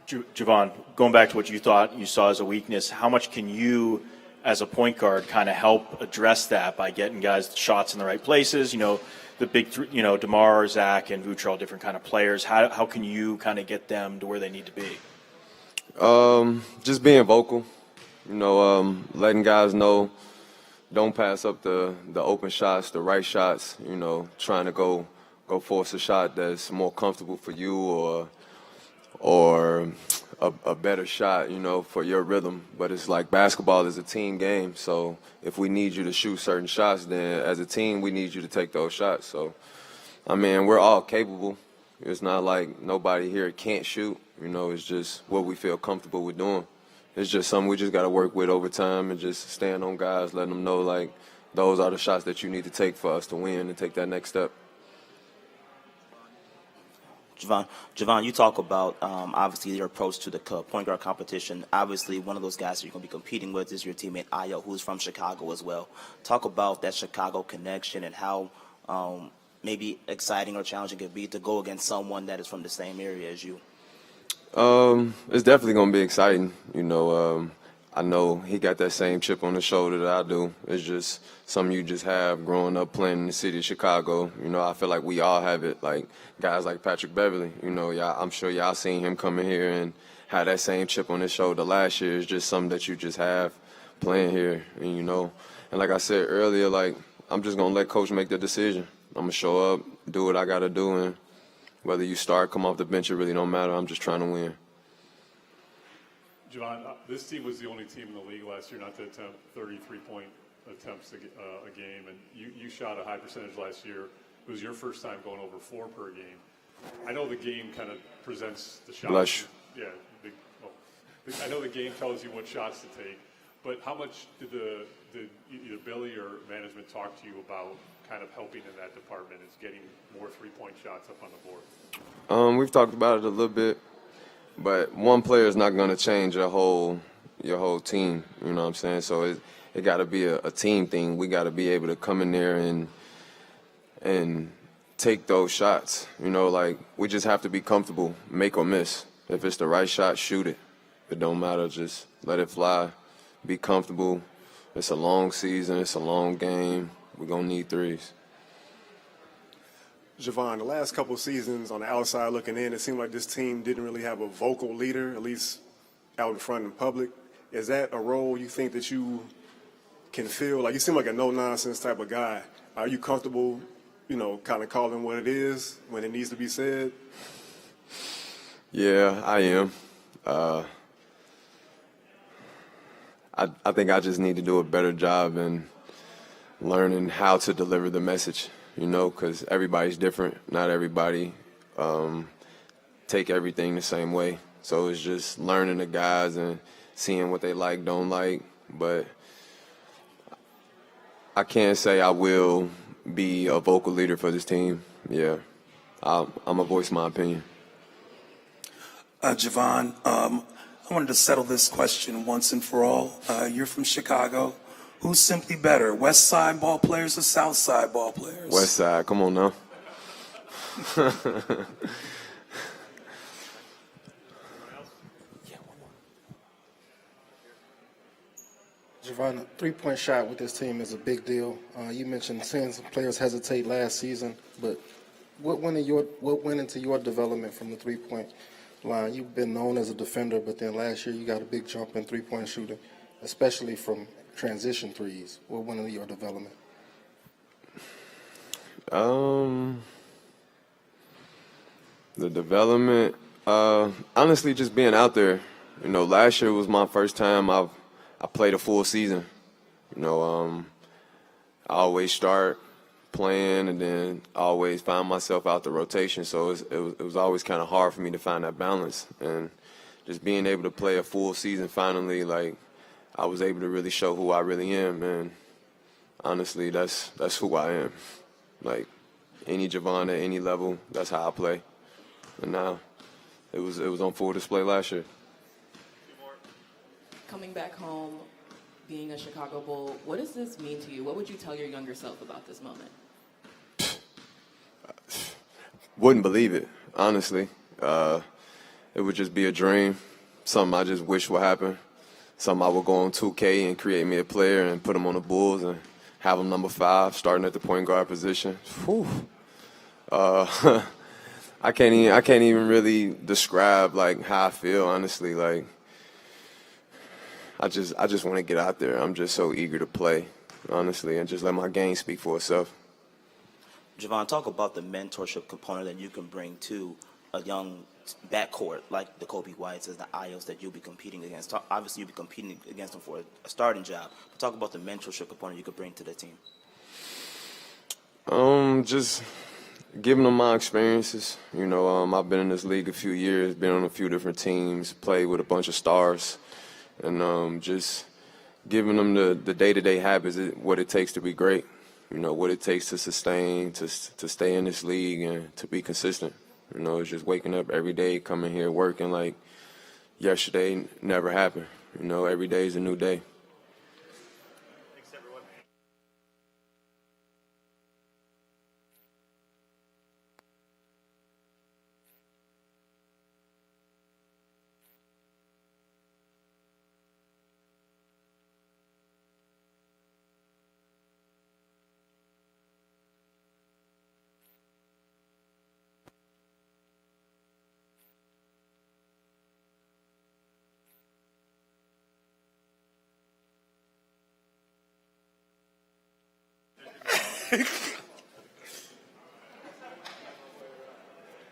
Jevon, going back to what you thought you saw as a weakness, how much can you, as a point guard, kind of help address that by getting guys shots in the right places? You know, the big three, you know, DeMar, Zach, and Vucevic, all different kind of players. How can you kind of get them to where they need to be? Just being vocal. You know, letting guys know, don't pass up the open shots, the right shots. You know, trying to go force a shot that's more comfortable for you, or a better shot, you know, for your rhythm. But it's like basketball is a team game. So if we need you to shoot certain shots, then as a team, we need you to take those shots. So, I mean, we're all capable. It's not like nobody here can't shoot. You know, it's just what we feel comfortable with doing. It's just something we just got to work with over time and just stand on guys, letting them know, like, those are the shots that you need to take for us to win and take that next step. Jevon, you talk about obviously your approach to the point guard competition. Obviously, one of those guys that you're going to be competing with is your teammate Ayo, who's from Chicago as well. Talk about that Chicago connection and how maybe exciting or challenging it could be to go against someone that is from the same area as you. It's definitely going to be exciting. You know, I know he got that same chip on the shoulder that I do. It's just something you just have growing up playing in the city of Chicago. You know, I feel like we all have it. Like guys like Patrick Beverly, you know, I'm sure y'all seen him come in here and have that same chip on his shoulder last year. It's just something that you just have playing here. And, you know, and like I said earlier, like, I'm just going to let Coach make the decision. I'm going to show up, do what I got to do, and whether you start, come off the bench, it really don't matter. I'm just trying to win. Jevon, this team was the only team in the league last year not to attempt 33-point attempts a game, and you shot a high percentage last year. It was your first time going over 4 per game. I know the game kind of presents the shots. Bless you. Yeah. I know the game tells you what shots to take, but how much did either Billy or management talk to you about kind of helping in that department, is getting more 3-point shots up on the board? We've talked about it a little bit, but one player is not going to change your whole team. You know what I'm saying? So it got to be a team thing. We got to be able to come in there and take those shots. You know, like, we just have to be comfortable, make or miss. If it's the right shot, shoot it. It don't matter. Just let it fly. Be comfortable. It's a long season. It's a long game. We're going to need threes. Jevon, the last couple of seasons on the outside looking in, it seemed like this team didn't really have a vocal leader, at least out in front in public. Is that a role you think that you can fill? Like, you seem like a no-nonsense type of guy. Are you comfortable, you know, kind of calling what it is when it needs to be said? Yeah, I am. I think I just need to do a better job in learning how to deliver the message, you know, because everybody's different. Not everybody take everything the same way. So it's just learning the guys and seeing what they like, don't like. But I can't say I will be a vocal leader for this team. Yeah, I'm going to voice my opinion. Jevon, I wanted to settle this question once and for all. You're from Chicago. Who's simply better, West Side ball players or South Side ball players? West Side, come on now. Jevon, three-point shot with this team is a big deal. You mentioned seeing some players hesitate last season, but what went into your development from the three-point line? You've been known as a defender, but then last year you got a big jump in three-point shooting, especially from transition threes. What went into your development? The development, honestly, just being out there. You know, last year was my first time I played a full season. You know, I always start playing and then I always find myself out the rotation. So it was always kind of hard for me to find that balance. And just being able to play a full season finally, like, I was able to really show who I really am. And honestly, that's who I am. Like, any Jevon at any level, that's how I play. And now it was on full display last year. Coming back home, being a Chicago Bull, what does this mean to you? What would you tell your younger self about this moment? Wouldn't believe it, honestly. It would just be a dream, something I just wish would happen, something I would go on 2K and create me a player and put him on the Bulls and have him number 5, starting at the point guard position. Whew. I can't even really describe like how I feel, honestly. Like, I just want to get out there. I'm just so eager to play, honestly, and just let my game speak for itself. Jevon, talk about the mentorship component that you can bring to a young backcourt like the Kobe Whites and the Ios that you'll be competing against. Obviously, you'll be competing against them for a starting job. But talk about the mentorship component you could bring to the team. Just giving them my experiences. You know, I've been in this league a few years, been on a few different teams, played with a bunch of stars, and just giving them the day-to-day habits, what it takes to be great. You know, what it takes to sustain, to stay in this league and to be consistent. You know, it's just waking up every day, coming here, working like yesterday never happened. You know, every day is a new day. Thanks, everyone.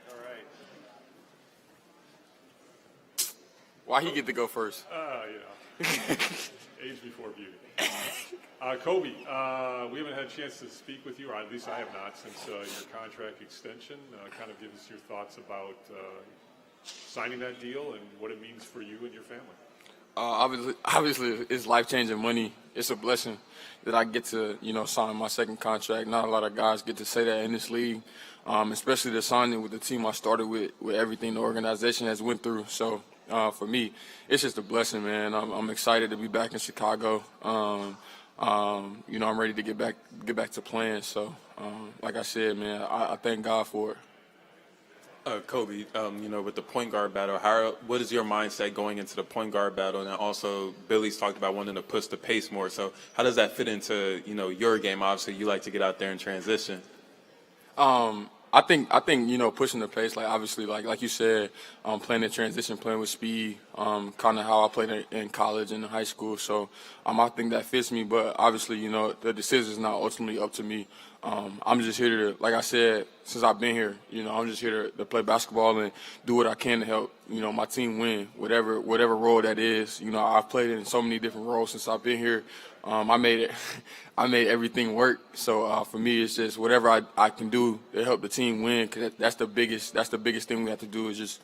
All right. Why he get to go first? You know, age before beauty. Kobe, we haven't had a chance to speak with you, or at least I have not, since your contract extension. Kind of give us your thoughts about signing that deal and what it means for you and your family. Obviously, it's life-changing money. It's a blessing that I get to, sign my second contract. Not a lot of guys get to say that in this league, especially to sign it with the team I started with everything the organization has went through. So for me, it's just a blessing, man. I'm excited to be back in Chicago. I'm ready to get back to playing. So, like I said, man, I thank God for it. Kobe, with the point guard battle, what is your mindset going into the point guard battle? And also, Billy's talked about wanting to push the pace more. So how does that fit into, your game? Obviously, you like to get out there and transition. I think pushing the pace, like obviously, like you said, playing the transition, playing with speed, kind of how I played in college and in high school. So I think that fits me. But obviously, the decision is not ultimately up to me. I'm just here to, like I said, since I've been here, I'm just here to play basketball and do what I can to help, my team win, whatever role that is. I've played in so many different roles since I've been here. I made everything work. So for me, it's just whatever I can do to help the team win. Cause that's the biggest thing we have to do is just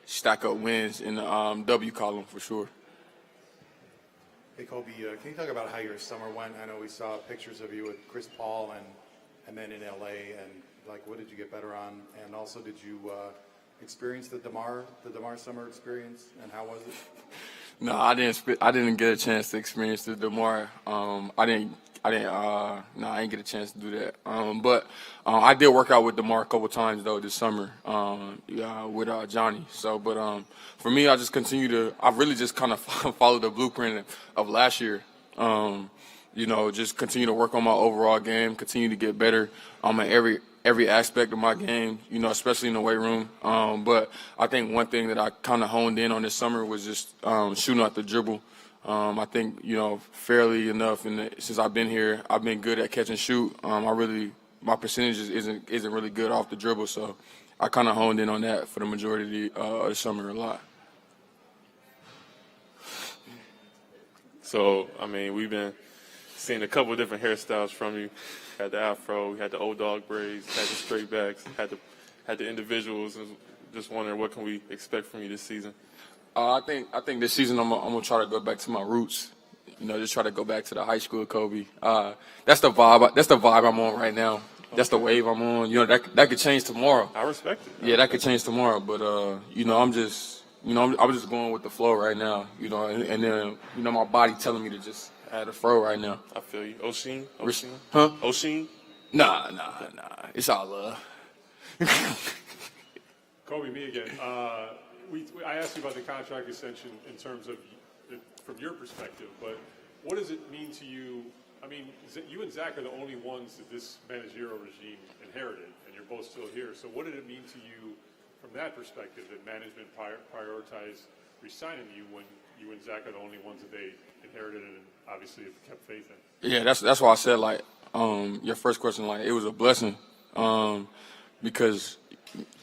stack up wins in the W column for sure. Hey Kobe, can you talk about how your summer went? I know we saw pictures of you with Chris Paul and then in LA, and what did you get better on? And also, did you experience the DeMar summer experience, and how was it? No, I didn't get a chance to experience the DeMar. I didn't get a chance to do that. But I did work out with DeMar a couple times though this summer. With Johnny. So, but for me, I really just kind of followed the blueprint of last year. Just continue to work on my overall game, continue to get better in every aspect of my game, especially in the weight room. But I think one thing that I kind of honed in on this summer was just shooting out the dribble. I think, fairly enough, since I've been here, I've been good at catch and shoot. My percentages isn't really good off the dribble, so I kind of honed in on that for the majority of the summer a lot. So, we've been seeing a couple of different hairstyles from you. Had the afro, had the old dog braids, had the straight backs, had the individuals. And just wondering, what can we expect from you this season? I think this season I'm gonna try to go back to my roots. Just try to go back to the high school Kobe. That's the vibe. That's the vibe I'm on right now. That's the wave I'm on. That could change tomorrow. I respect it. Yeah, that could change tomorrow. But I'm just going with the flow right now. And then my body telling me to just add a fro right now. I feel you. Oshin? Huh? Oshin? Nah. It's all love. Kobe, me again. I asked you about the contract extension in terms of from your perspective, but what does it mean to you? You and Zach are the only ones that this managerial regime inherited, and you're both still here. So what did it mean to you from that perspective that management prioritized re-signing you when you and Zach are the only ones that they inherited and obviously have kept faith in? Yeah, that's why I said, your first question, it was a blessing because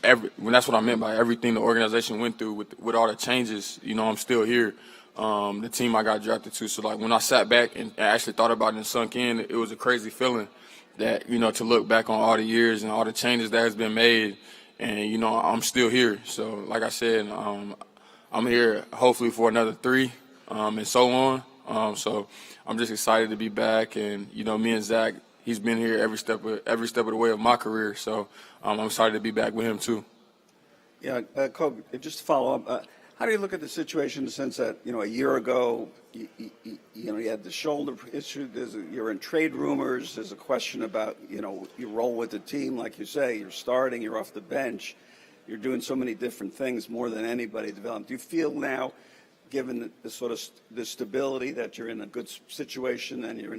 that's what I meant by everything the organization went through with all the changes. I'm still here. The team I got drafted to. So, when I sat back and actually thought about it and sunk in, it was a crazy feeling that, to look back on all the years and all the changes that has been made. And, I'm still here. So, like I said, I'm here hopefully for another 3 and so on. So I'm just excited to be back. And, me and Zach, he's been here every step of the way of my career. So I'm excited to be back with him, too. Yeah, Kobe, just to follow up, how do you look at the situation in the sense that, a year ago, you had the shoulder issue, you're in trade rumors, there's a question about, your role with the team, like you say, you're starting, you're off the bench, you're doing so many different things more than anybody developed. Do you feel now, given the sort of the stability, that you're in a good situation and you're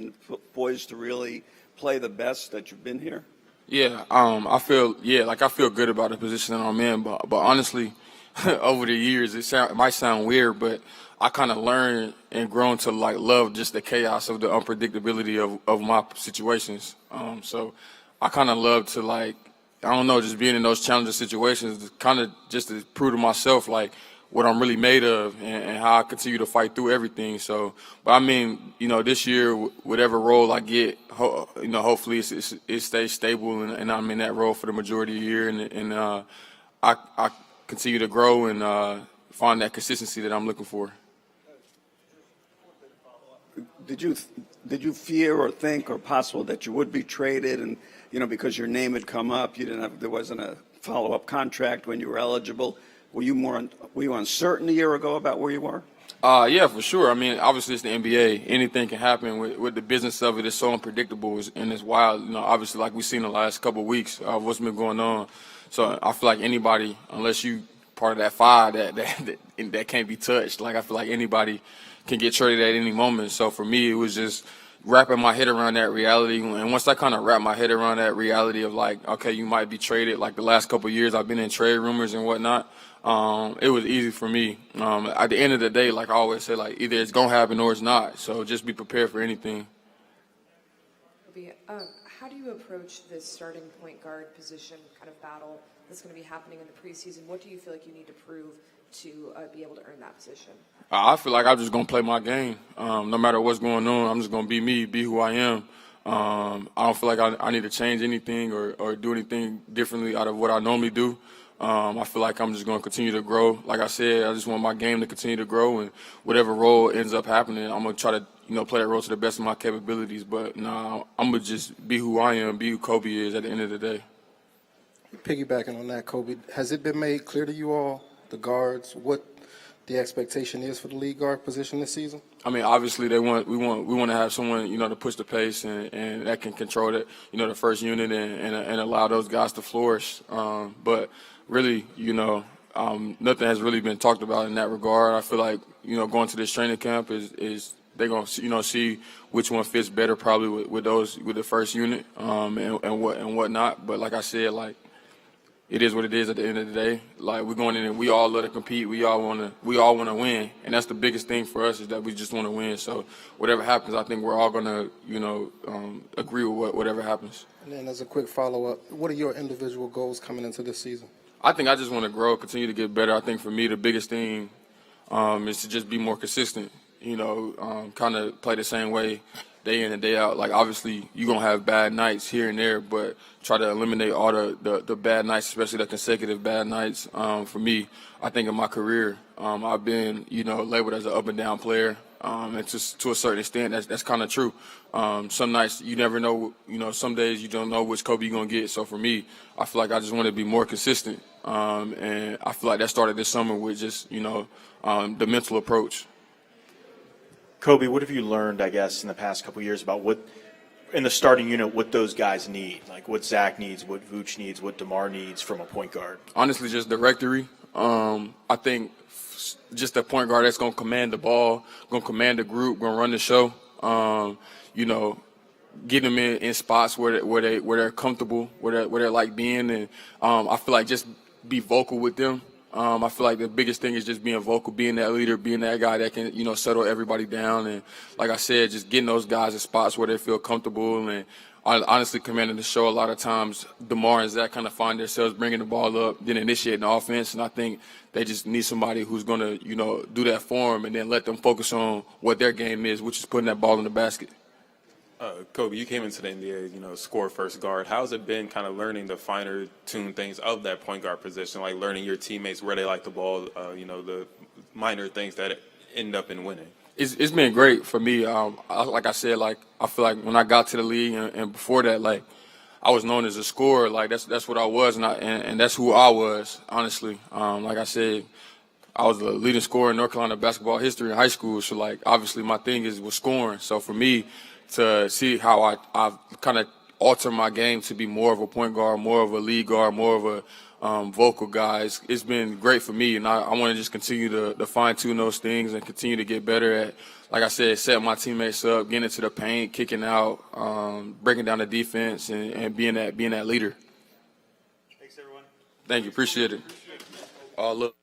poised to really play the best that you've been here? Yeah, I feel good about the position that I'm in, but honestly, over the years, it might sound weird, but I kind of learned and grown to love just the chaos of the unpredictability of my situations. So I kind of love to just being in those challenging situations, kind of just to prove to myself what I'm really made of and how I continue to fight through everything. So, but this year, whatever role I get, hopefully it stays stable and I'm in that role for the majority of the year and I continue to grow and find that consistency that I'm looking for. Did you fear or think or possible that you would be traded and because your name had come up, there wasn't a follow-up contract when you were eligible? Were you uncertain a year ago about where you were? Yeah, for sure. Obviously it's the NBA. Anything can happen with the business of it. It's so unpredictable and it's wild. Obviously like we've seen the last couple of weeks, what's been going on. So I feel like anybody, unless you part of that fire that can't be touched, I feel like anybody can get traded at any moment. So for me, it was just wrapping my head around that reality. And once I kind of wrapped my head around that reality of okay, you might be traded. The last couple of years I've been in trade rumors and whatnot. It was easy for me. At the end of the day, I always say, either it's going to happen or it's not. So just be prepared for anything. How do you approach this starting point guard position kind of battle that's going to be happening in the preseason? What do you feel like you need to prove to be able to earn that position? I feel like I'm just going to play my game. No matter what's going on, I'm just going to be me, be who I am. I don't feel like I need to change anything or do anything differently out of what I normally do. I feel like I'm just going to continue to grow. Like I said, I just want my game to continue to grow, and whatever role ends up happening, I'm going to try to play that role to the best of my capabilities. But I'm going to just be who I am, be who Kobe is at the end of the day. Piggybacking on that, Kobe, has it been made clear to you all, the guards, what the expectation is for the lead guard position this season? Obviously we want to have someone, to push the pace and that can control it, the first unit and allow those guys to flourish. But really, nothing has really been talked about in that regard. I feel like, going to this training camp is they're gonna see which one fits better probably with the first unit and whatnot. But like I said, like it is what it is at the end of the day. Like we're going in and we all love to compete. We all wanna win, and that's the biggest thing for us is that we just want to win. So whatever happens, I think we're all gonna agree with whatever happens. And then as a quick follow-up, what are your individual goals coming into this season? I think I just want to grow, continue to get better. I think for me the biggest thing is to just be more consistent. Kind of play the same way day in and day out. Like obviously you're gonna have bad nights here and there, but try to eliminate all the bad nights, especially the consecutive bad nights. For me, I think in my career, I've been labeled as an up and down player. And to a certain extent, that's kind of true. Some nights you never know. Some days you don't know which Kobe you're gonna get. So for me, I feel like I just want to be more consistent. And I feel like that started this summer with just the mental approach. Kobe, what have you learned, I guess, in the past couple of years about what, in the starting unit, what those guys need? Like what Zach needs, what Vooch needs, what DeMar needs from a point guard? Honestly, just directory. I think just a point guard that's going to command the ball, going to command the group, going to run the show. Get them in spots where they're comfortable, where they're like being. And I feel like just be vocal with them. I feel like the biggest thing is just being vocal, being that leader, being that guy that can, settle everybody down. And like I said, just getting those guys in spots where they feel comfortable and honestly commanding the show. A lot of times, DeMar and Zach kind of find themselves bringing the ball up, then initiating the offense. And I think they just need somebody who's going to, do that for them and then let them focus on what their game is, which is putting that ball in the basket. Kobe, you came into the NBA, score first guard. How's it been kind of learning the finer tuned things of that point guard position, like learning your teammates where they like the ball, the minor things that end up in winning? It's been great for me. Like I said, like I feel like when I got to the league and before that, like I was known as a scorer. Like that's what I was, and that's who I was, honestly. Like I said, I was the leading scorer in North Carolina basketball history in high school. So like obviously my thing was scoring. So for me, to see how I've kind of altered my game to be more of a point guard, more of a lead guard, more of a vocal guy. It's been great for me, and I want to just continue to fine-tune those things and continue to get better at, like I said, setting my teammates up, getting into the paint, kicking out, breaking down the defense, and being that leader. Thanks, everyone. Thank you. Appreciate it. Look.